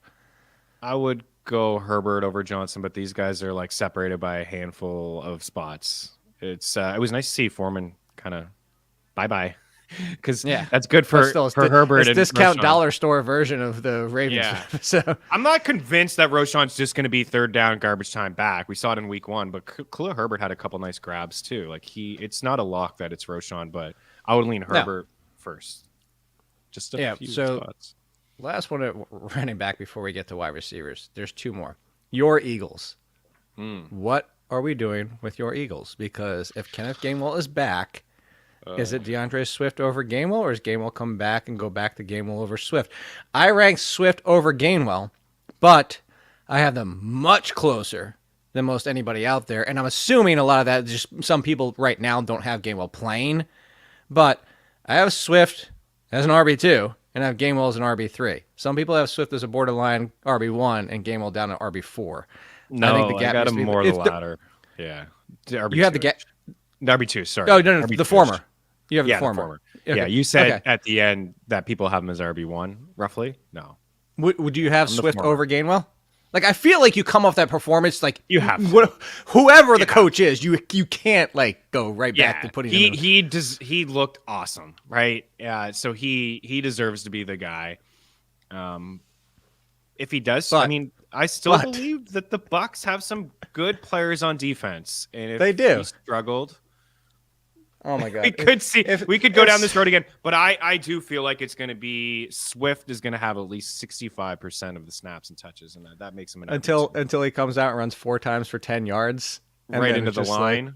I would go Herbert over Johnson, but these guys are like separated by a handful of spots. It was nice to see Foreman kind of bye-bye. Because that's good for Herbert. It's and discount Roschon. Dollar store version of the Ravens. Yeah. So I'm not convinced that Roschon's just going to be third down garbage time back. We saw it in week 1, but Khalil Herbert had a couple nice grabs too. Like it's not a lock that it's Roschon, but I would lean Herbert first. Just a few spots. Last one at running back before we get to wide receivers. There's 2 more. Your Eagles. What are we doing with your Eagles? Because if Kenneth Gainwell is back, is it DeAndre Swift over Gainwell, or is Gainwell come back and go back to Gainwell over Swift? I rank Swift over Gainwell, but I have them much closer than most anybody out there, and I'm assuming a lot of that is just some people right now don't have Gainwell playing, but I have Swift as an RB2, and I have Gainwell as an RB3. Some people have Swift as a borderline RB1 and Gainwell down at RB4. No, I think the gap got him more the latter. Yeah. RB2. You have the gap. RB2 , sorry. Oh, no, RB2. the former. You have the former. Okay. Yeah, you said at the end that people have him as RB1, roughly. No. Would you have Swift over Gainwell? Like, I feel like you come off that performance, like you have whoever the coach is, you can't like go right back to putting him in. He looked awesome, right? Yeah, so he deserves to be the guy. If he does, I mean, I still believe that the Bucs have some good players on defense, and if they do, he struggled. Oh my God! We could go down this road again, but I do feel like it's going to be Swift is going to have at least 65% of the snaps and touches, and that makes him an until he comes out and runs 4 times for 10 yards right into the line. Like,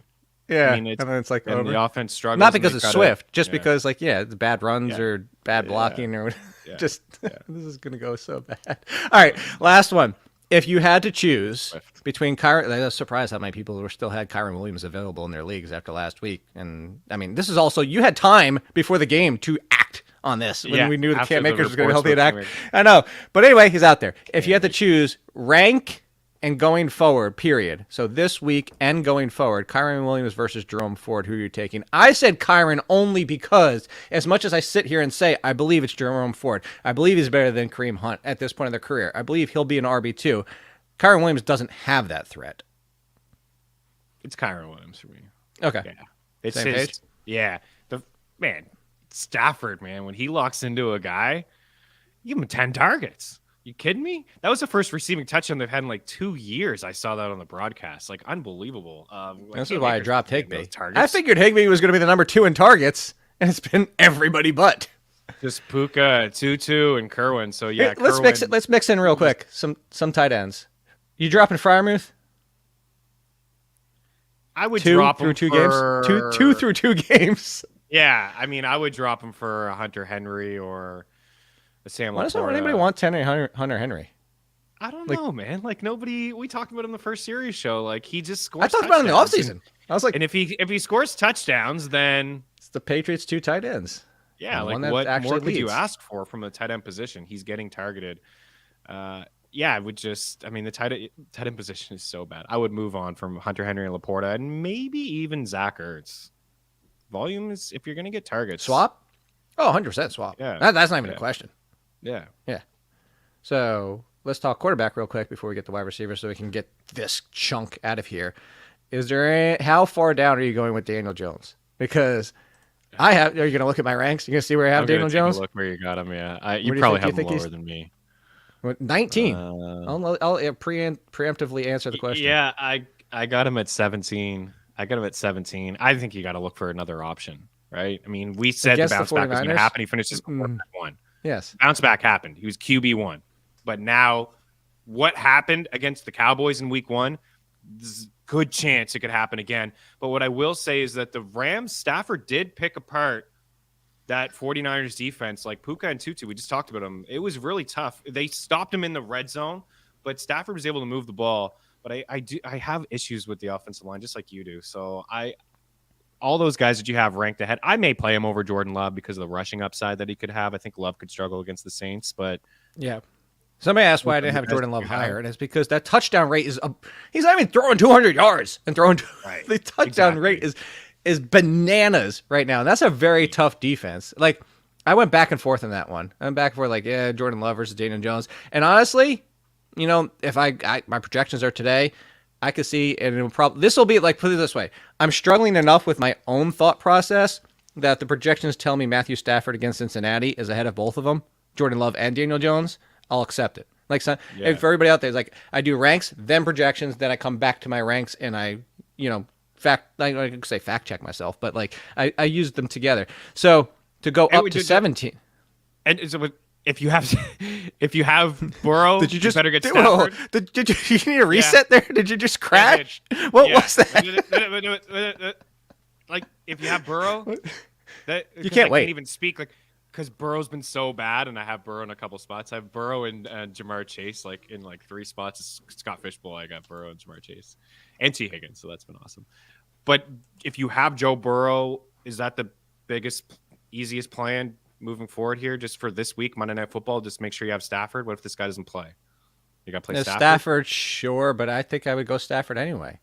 yeah, I mean, and then it's like over. The offense struggles. Not because it's Swift, just because like the bad runs or bad blocking or this is going to go so bad. All right, last one. If you had to choose between Kyron, I was surprised how many people still had Kyron Williams available in their leagues after last week. And I mean, this is also, you had time before the game to act on this when we knew the Cam Akers was going to help you to act. I know. But anyway, he's out there. If you had to choose rank and going forward, period. So this week and going forward, Kyron Williams versus Jerome Ford, who you're taking. I said Kyron only because, as much as I sit here and say I believe it's Jerome Ford, I believe he's better than Kareem Hunt at this point in their career. I believe he'll be an RB2. Kyron Williams doesn't have that threat. It's Kyron Williams for me. Okay. Yeah. It's Same page? Yeah. Stafford, man, when he locks into a guy, you give him 10 targets. You kidding me? That was the first receiving touchdown they've had in like 2 years. I saw that on the broadcast. Like, unbelievable. This is why I dropped Higbee. I figured Higbee was going to be the number 2 in targets, and it's been everybody but. Just Puka, Tutu, and Kerwin. So yeah, hey, let's mix in real quick some tight ends. You dropping Freiermuth? I would drop him through 2 games. Two through 2 games. Yeah, I mean, I would drop him for a Hunter Henry or a Sam. Why doesn't anybody want Hunter Henry? I don't know, man. Like nobody. We talked about him in the first series show. Like he just scores. I talked about him in the offseason. I was like, and if he scores touchdowns, then it's the Patriots 2 tight ends. Yeah, like what more could you ask for from the tight end position? He's getting targeted. I would just. I mean, the tight end position is so bad. I would move on from Hunter Henry and Laporta, and maybe even Zach Ertz. Volume is if you're going to get targets. Swap? Oh, 100% swap. Yeah. That's not even a question. Yeah. Yeah. So let's talk quarterback real quick before we get to wide receiver so we can get this chunk out of here. How far down are you going with Daniel Jones? Because are you going to look at my ranks? You going to see where I have Daniel Jones? Look where you got him, yeah. You probably have him lower than me. 19. I'll preemptively answer the question. Yeah, I got him at 17. I think you got to look for another option, right? I mean, we said the Against the bounce back was going to 49ers? happen. He finished his one. Yes. Bounce back happened. He was QB1. But now what happened against the Cowboys in week 1, there's a good chance it could happen again. But what I will say is that the Rams, Stafford did pick apart that 49ers defense, like Puka and Tutu. We just talked about them. It was really tough. They stopped him in the red zone, but Stafford was able to move the ball. But I have issues with the offensive line, just like you do. So all those guys that you have ranked ahead, I may play him over Jordan Love because of the rushing upside that he could have. I think Love could struggle against the Saints, but yeah. Somebody asked why I didn't have Jordan Love higher, and it's because that touchdown rate is he's not even throwing 200 yards and throwing the touchdown rate is bananas right now. And that's a very tough defense. Like, I went back and forth on that one. I'm back and forth, like, yeah, Jordan Love versus Daniel Jones. And honestly, you know, if my projections are today, I could see, and it'll probably, this will be like, put it this way, I'm struggling enough with my own thought process that the projections tell me Matthew Stafford against Cincinnati is ahead of both of them, Jordan Love and Daniel Jones. I'll accept it. Like, so, if for everybody out there, it's like, I do ranks, then projections, then I come back to my ranks and I, you know, I could say fact check myself, but like I use them together. So to go up to 17. And so if you have Burrow, did you just better get Stafford. Did you need a reset there? Did you just crash? What was that? Like, if you have Burrow, you can't wait. Can't even speak, like, because Burrow's been so bad, and I have Burrow in a couple spots. I have Burrow and Jahmyr Chase, like, in like 3 spots. Scott Fishbowl, I got Burrow and Jahmyr Chase and T. Higgins, so that's been awesome. But if you have Joe Burrow, is that the biggest, easiest plan moving forward here, just for this week, Monday Night Football? Just make sure you have Stafford. What if this guy doesn't play? You got to play Stafford, sure, but I think I would go Stafford anyway.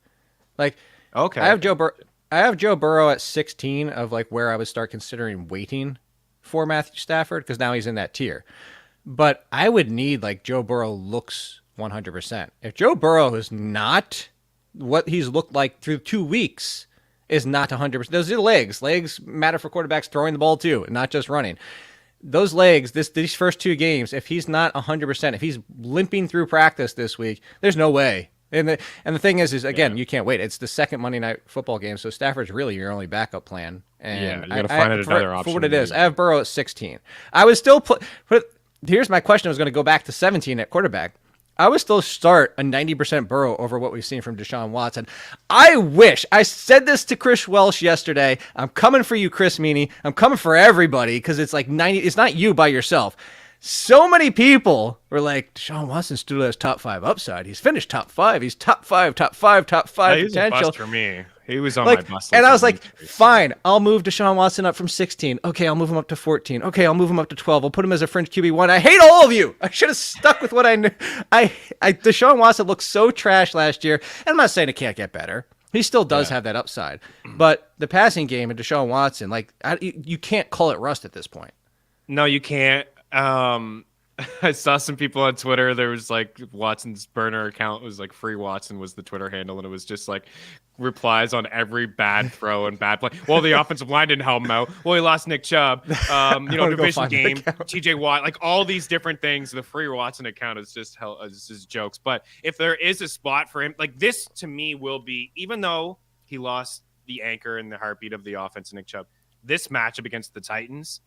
Like, okay, I have Joe Burrow at 16 of like where I would start considering waiting for Matthew Stafford, because now he's in that tier. But I would need, like, Joe Burrow looks 100%. If Joe Burrow is not what he's looked like through 2 weeks, is not 100%. Those are legs. Legs matter for quarterbacks throwing the ball too, not just running. Those legs, these first 2 games, if he's not 100%, if he's limping through practice this week, there's no way. And the thing is again, you can't wait. It's the second Monday Night Football game, so Stafford's really your only backup plan. And you got to find another option. For what it is, I have Burrow at 16. I would still here's my question. I was going to go back to 17 at quarterback. I would still start a 90% Burrow over what we've seen from Deshaun Watson. I wish. I said this to Chris Welsh yesterday. I'm coming for you, Chris Meaney. I'm coming for everybody, because it's like 90. It's not you by yourself. So many people were like, Deshaun Watson still has top 5 upside. He's finished top 5. He's top 5 potential. He's a bust for me. He was on my bust list. And I was like, fine, I'll move Deshaun Watson up from 16. Okay, I'll move him up to 14. Okay, I'll move him up to 12. I'll put him as a fringe QB1. I hate all of you. I should have stuck with what I knew. Deshaun Watson looked so trash last year. And I'm not saying it can't get better. He still does have that upside. But the passing game and Deshaun Watson, like, you can't call it rust at this point. No, you can't. I saw some people on Twitter. There was like Watson's burner account was like Free Watson was the Twitter handle, and it was just like replies on every bad throw and bad play. Well, the offensive line didn't help him out. Well, he lost Nick Chubb. Division game, TJ Watt, like all these different things. The Free Watson account is just jokes. But if there is a spot for him, like this to me will be, even though he lost the anchor and the heartbeat of the offense, Nick Chubb, this matchup against the Titans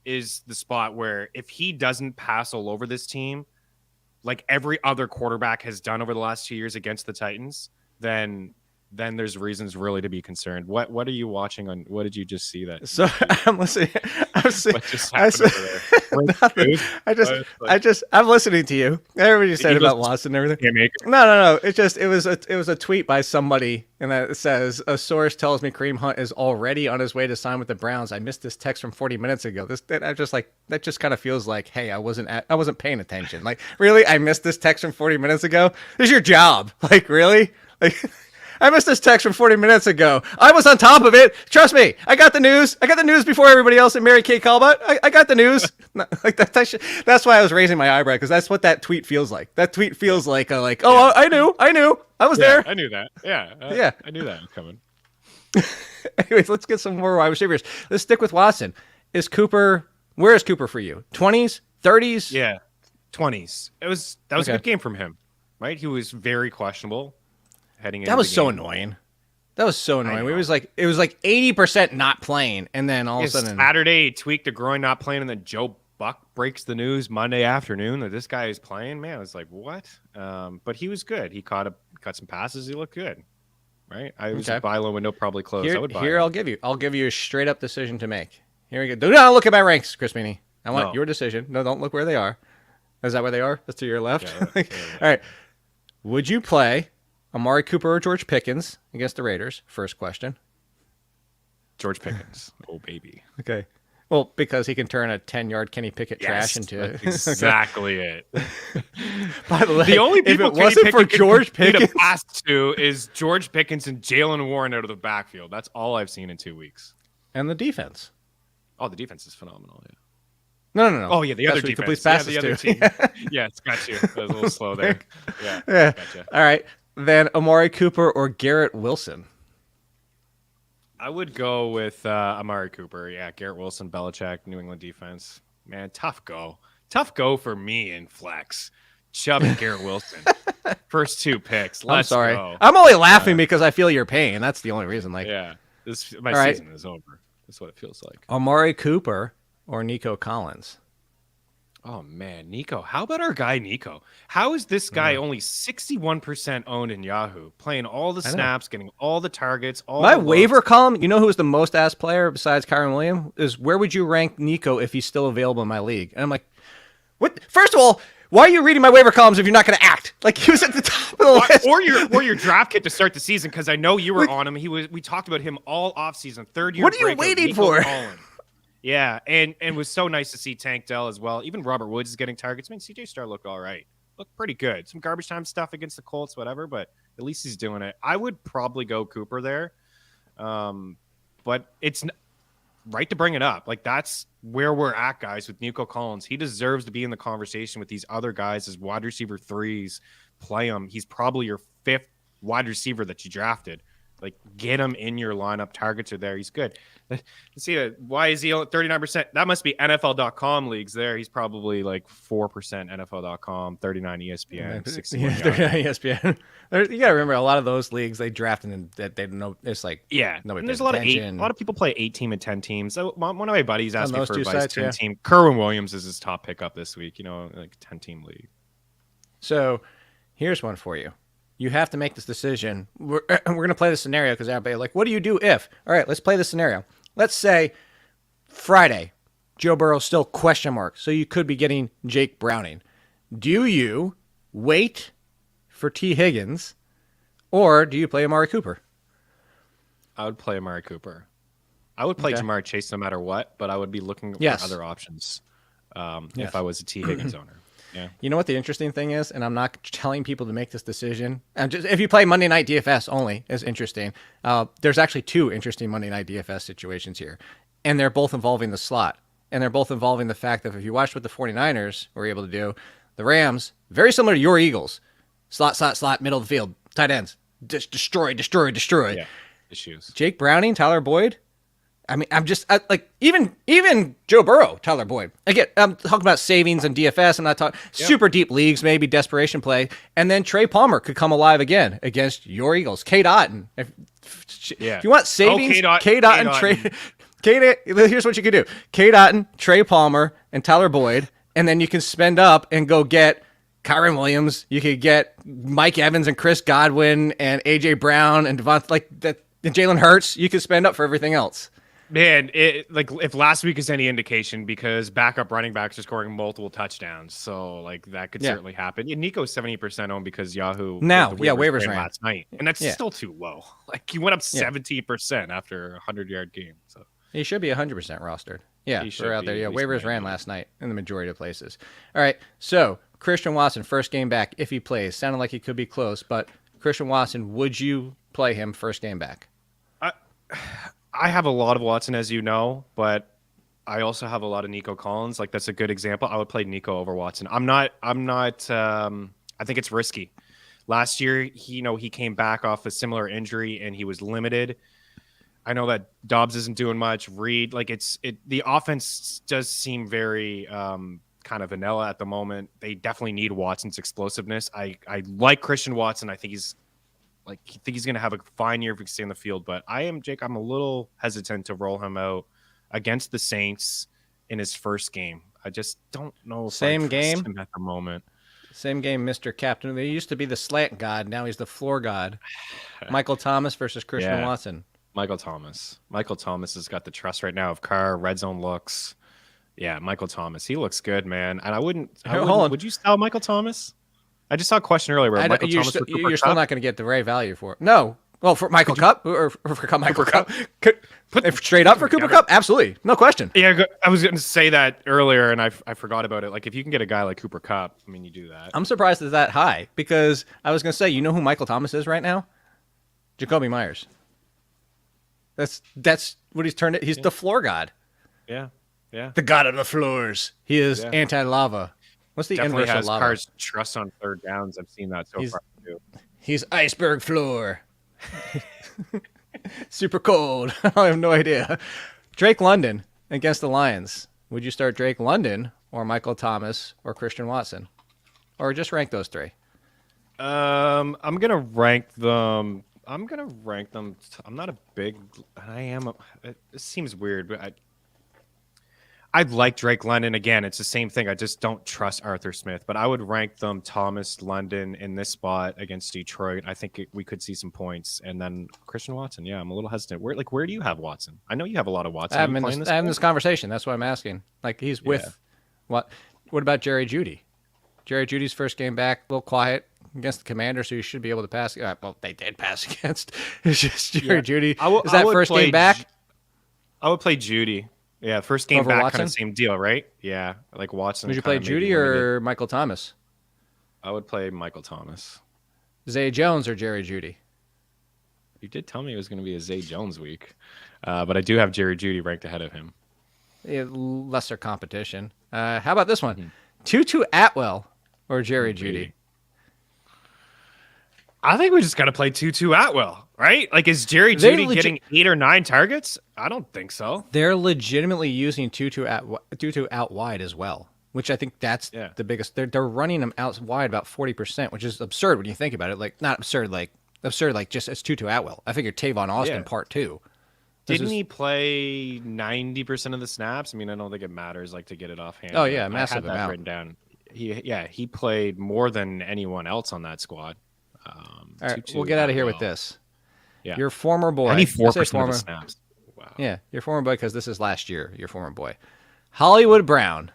is the spot where if he doesn't pass all over this team, like every other quarterback has done over the last 2 years against the Titans, then there's reasons really to be concerned. What are you watching on? What did you just see that? So I'm listening. I'm listening to you. Everybody said about Watson and everything. No. It was a tweet by somebody, and that says, a source tells me Kareem Hunt is already on his way to sign with the Browns. I missed this text from 40 minutes ago. That just kind of feels like, hey, I wasn't paying attention. Like, really? I missed this text from 40 minutes ago? This is your job. Like, really? Like, I missed this text from 40 minutes ago. I was on top of it. Trust me. I got the news. I got the news before everybody else at Mary Kay Callbot. I got the news. Like that's why I was raising my eyebrow, because that's what that tweet feels like. That tweet feels like, I knew. I was there. I knew that. Yeah. Yeah. I knew that was coming. Anyways, let's get some more wide receivers. Let's stick with Watson. Where is Cooper for you? 20s? 30s? Yeah. 20s. That was a good game from him, right? He was very questionable heading into that was the so game. annoying. That was so annoying. It was like 80% not playing, and then all of a sudden Saturday he tweaked the groin, not playing, and then Joe Buck breaks the news Monday afternoon that this guy is playing. Man, I was like, what? But he was good. He cut some passes. He looked good. Right? I was buy low window probably closed. I would buy. I'll give you a straight up decision to make. Here we go. Do not look at my ranks, Chris Meaney. I want your decision. No, don't look where they are. Is that where they are? That's to your left. Yeah. All right. Would you play Amari Cooper or George Pickens against the Raiders? First question. George Pickens. Oh, baby. Okay. Well, because he can turn a 10-yard Kenny Pickett trash into exactly it. By the way, the only people if it wasn't for George Pickens, to pass to is George Pickens and Jaylen Warren out of the backfield. That's all I've seen in 2 weeks. And the defense. Oh, the defense is phenomenal. Yeah. No. Oh yeah, the other defense. Completes passes the other too. team. Yeah, it's got you. I was a little slow there. Yeah. Gotcha. All right. Then Amari Cooper or Garrett Wilson. I would go with Amari Cooper. Yeah, Garrett Wilson, Belichick, New England defense. Man, tough go. Tough go for me in flex. Chubb and Garrett Wilson. First 2 picks. I'm sorry. Go. I'm only laughing because I feel your pain. That's the only reason. My season is over. That's what it feels like. Amari Cooper or Nico Collins. Oh, man, Nico. How about our guy, Nico? How is this guy only 61% owned in Yahoo, playing all the snaps, getting all the targets? My waiver column, you know who was the most asked player besides Kareem Williams? Is where would you rank Nico if he's still available in my league? And I'm like, what? First of all, why are you reading my waiver columns if you're not going to act? Like, he was at the top of the list. Or your draft kit to start the season, because I know you were on him. We talked about him all offseason. Third year. What are you waiting for? Yeah, and it was so nice to see Tank Dell as well. Even Robert Woods is getting targets. I mean, CJ Star looked all right. Looked pretty good. Some garbage time stuff against the Colts, whatever, but at least he's doing it. I would probably go Cooper there. But it's right to bring it up. Like, that's where we're at, guys, with Nico Collins. He deserves to be in the conversation with these other guys as wide receiver 3s. Play him. He's probably your 5th wide receiver that you drafted. Like, get him in your lineup. Targets are there. He's good. Let's see, why is he at 39%? That must be NFL.com leagues there. He's probably like 4% NFL.com, 39 ESPN, 61 39 ESPN. You got to remember, a lot of those leagues, they draft and that they know. It's like, nobody. And there's a lot of people play 8-team and 10 teams. So one of my buddies asked me for advice. 10-team. Kerwin Williams is his top pickup this week. Like 10-team league. So here's one for you. You have to make this decision. We're going to play the scenario because everybody like, what do you do if? All right, let's play the scenario. Let's say Friday, Joe Burrow still question mark. So you could be getting Jake Browning. Do you wait for T. Higgins or do you play Amari Cooper? I would play Amari Cooper. I would play Ja'Marr Chase no matter what, but I would be looking for other options if I was a T. Higgins owner. Yeah. You know what the interesting thing is, and I'm not telling people to make this decision. If you play Monday Night DFS only, is interesting. There's actually 2 interesting Monday Night DFS situations here, and they're both involving the slot, and they're both involving the fact that if you watched what the 49ers were able to do, the Rams, very similar to your Eagles, slot, middle of the field, tight ends, destroy. Yeah, issues. Jake Browning, Tyler Boyd. I mean, even Joe Burrow, Tyler Boyd. Again, I'm talking about savings and DFS. I'm not talking super deep leagues, maybe desperation play. And then Trey Palmer could come alive again against your Eagles. Kate Otten. If you want savings, Kate Otten, Trey. Here's what you could do: Kate Otten, Trey Palmer, and Tyler Boyd, and then you can spend up and go get Kyren Williams. You could get Mike Evans and Chris Godwin and AJ Brown and Devontae, and Jalen Hurts. You could spend up for everything else. Man, if last week is any indication, because backup running backs are scoring multiple touchdowns, so that could certainly happen. Yeah, Nico's 70% owned because Yahoo waivers ran last night, and that's still too low. Like, he went up 17% after a 100-yard game. So he should be 100% rostered. Yeah, we're out there. Yeah, waivers ran last night in the majority of places. All right, so Christian Watson, first game back if he plays. Sounded like he could be close, but Christian Watson, would you play him first game back? I have a lot of Watson, as you know, but I also have a lot of Nico Collins. Like, that's a good example. I would play Nico over Watson. I think it's risky. Last year, he came back off a similar injury and he was limited. I know that Dobbs isn't doing much. Reed, the offense does seem very kind of vanilla at the moment. They definitely need Watson's explosiveness. I like Christian Watson. I think he's Like, I think he's going to have a fine year if he can stay on the field. But I'm a little hesitant to roll him out against the Saints in his first game. I just don't know if Same I trust game him at the moment. Same game, Mr. Captain. He used to be the slant god. Now he's the floor god. Michael Thomas versus Christian Watson. Michael Thomas. Michael Thomas has got the trust right now of Carr, red zone looks. Yeah, Michael Thomas. He looks good, man. And I wouldn't Hold on. would you sell Michael Thomas? I just saw a question earlier where Michael Thomas for Cooper you're Kupp? still not going to get the right value for it. No. Well, for Michael Kupp or for Michael Kupp? Straight up for Cooper Kupp? Absolutely. No question. Yeah, I was going to say that earlier, and I forgot about it. Like, if you can get a guy like Cooper Kupp, I mean, you do that. I'm surprised it's that high because I was going to say, you know who Michael Thomas is right now? Jacoby Myers. That's what he's turned it. He's the floor god. Yeah. The god of the floors. He is anti-lava. What's the Definitely inverse has of lava? Carr's trust on third downs. I've seen that so far, too. He's iceberg floor. Super cold. I have no idea. Drake London against the Lions. Would you start Drake London or Michael Thomas or Christian Watson? Or just rank those three? I'm gonna rank them. I'm not a big. It seems weird, but I'd like Drake London again. It's the same thing. I just don't trust Arthur Smith, but I would rank them Thomas, London in this spot against Detroit. I think we could see some points, and then Christian Watson. Yeah, I'm a little hesitant. Where do you have Watson? I know you have a lot of Watson. I'm having this conversation. That's why I'm asking. Like he's with what? What about Jerry Jeudy? Jerry Judy's first game back, a little quiet against the Commanders, so you should be able to pass. Well, they did pass against. It's just Jerry Jeudy. Is that first game back? I would play Jeudy. Yeah, first game over back, Watson? kind of same deal, right? Yeah, like Watson. Would you play Jeudy or Michael Thomas? I would play Michael Thomas. Zay Jones or Jerry Jeudy? You did tell me it was going to be a Zay Jones week, but I do have Jerry Jeudy ranked ahead of him. Yeah, lesser competition. How about this one? Tutu Atwell or Jerry Jeudy? I think we just got to play Tutu Atwell, right? Like, is Jerry Jeudy getting 8 or 9 targets? I don't think so. They're legitimately using Tutu out wide as well, which I think that's the biggest. They're running him out wide about 40%, which is absurd when you think about it. Like, not absurd, like just it's Tutu Atwell. I figured Tavon Austin part 2. Didn't he play 90% of the snaps? I mean, I don't think it matters, like, to get it offhand. Oh, yeah, massive I had that amount. written down. He played more than anyone else on that squad. All right, we'll get out of here with this. Yeah. Your former boy. 94% of the snaps. Wow. Yeah, your former boy, because this is last year, your former boy. Hollywood Brown,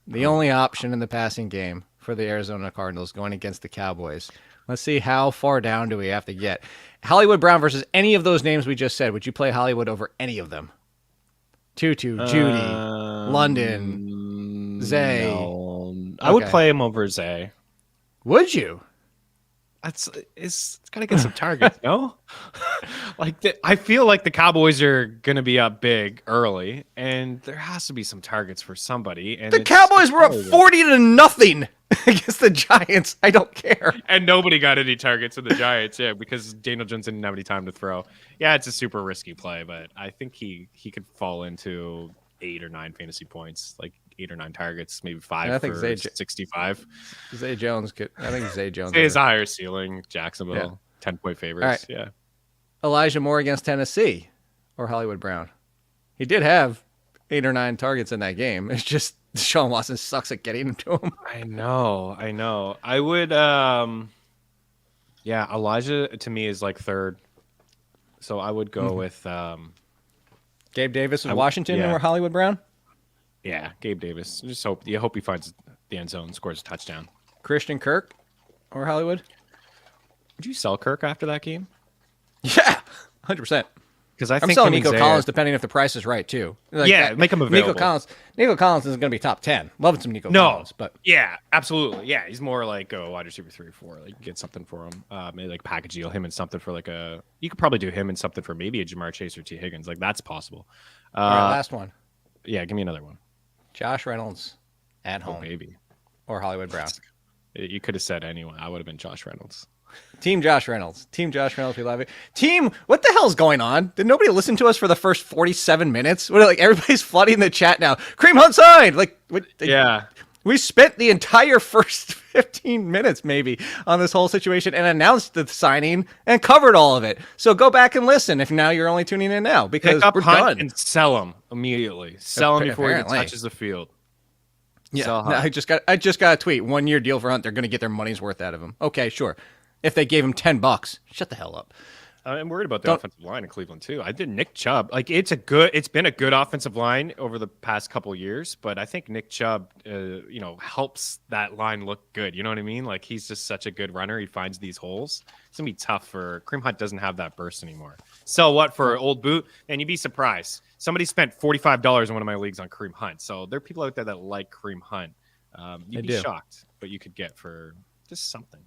the only option in the passing game for the Arizona Cardinals going against the Cowboys. Let's see how far down do we have to get. Hollywood Brown versus any of those names we just said. Would you play Hollywood over any of them? Tutu, Jeudy, London, Zay. No. I would play him over Zay. Would you? It's got to get some targets, no? I feel like the Cowboys are going to be up big early, and there has to be some targets for somebody. And the Cowboys were up 40-0 against the Giants. I don't care. And nobody got any targets in the Giants, because Daniel Jones didn't have any time to throw. Yeah, it's a super risky play, but I think he could fall into 8 or 9 fantasy points, like 8 or 9 targets, maybe 5 for 65. Zay Jones could. I think Zay Jones is a higher ceiling. Jacksonville, 10-point favorites. Right. Yeah. Elijah Moore against Tennessee or Hollywood Brown. He did have 8 or 9 targets in that game. It's just Deshaun Watson sucks at getting into them. I know. I would. Elijah to me is like third, so I would go with Gabe Davis of Washington or Hollywood Brown. Yeah, Gabe Davis. Just hope he finds the end zone, scores a touchdown. Christian Kirk or Hollywood? Would you sell Kirk after that game? Yeah, 100%. Because I'm selling Nico Collins depending if the price is right too. Make him available. Nico Collins isn't going to be top 10. Loving some Nico Collins, but yeah, absolutely. Yeah, he's more like a wide receiver 3 or 4. Like, get something for him. Maybe like package deal him and something for like a. You could probably do him and something for maybe a Jamar Chase or T Higgins. Like, that's possible. All right, last one. Yeah, give me another one. Josh Reynolds at home. Maybe. Or Hollywood Brown. You could have said anyone. I would have been Josh Reynolds. Team Josh Reynolds. We love it. Team, what the hell's going on? Did nobody listen to us for the first 47 minutes? What, like, everybody's flooding the chat now. Kareem Hunt signed. Like, what? Yeah. We spent the entire first 15 minutes maybe on this whole situation and announced the signing and covered all of it. So go back and listen if now you're only tuning in now because Pick up we're Hunt done. and sell him immediately. Sell him before he Apparently. touches the field. Yeah, Sell no, Hunt. I just got a tweet. 1 year deal for Hunt. They're going to get their money's worth out of him. Okay, sure. If they gave him $10, shut the hell up. I'm worried about the offensive line in Cleveland too. I did Nick Chubb. Like it's been a good offensive line over the past couple years, but I think Nick Chubb, helps that line look good. You know what I mean? Like he's just such a good runner. He finds these holes. It's gonna be tough for Kareem Hunt. Doesn't have that burst anymore. Sell what for old boot? And you'd be surprised. Somebody spent $45 in one of my leagues on Kareem Hunt. So there are people out there that like Kareem Hunt. You'd be shocked, but you could get for just something.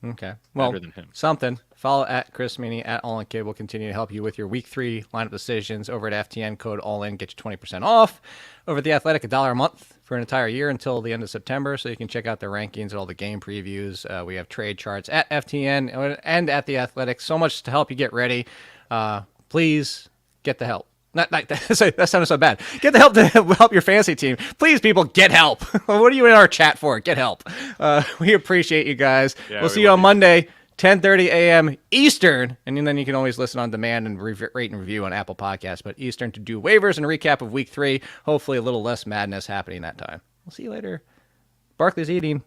Okay. Well, Better than him. Something. Follow at Chris Meaney at All In Kid. We'll continue to help you with your Week 3 lineup decisions over at FTN. Code All In. Get you 20% off. Over at The Athletic, $1 a month for an entire year until the end of September. So you can check out the rankings and all the game previews. We have trade charts at FTN and at The Athletic. So much to help you get ready. Please get the help. That sounded so bad. Get the help to help your fantasy team. Please, people, get help. What are you in our chat for? Get help. We appreciate you guys. Yeah, we'll see you on Monday, 10:30 a.m. Eastern. And then you can always listen on demand and rate and review on Apple Podcasts. But Eastern to do waivers and a recap of Week 3. Hopefully a little less madness happening that time. We'll see you later. Barkley's eating.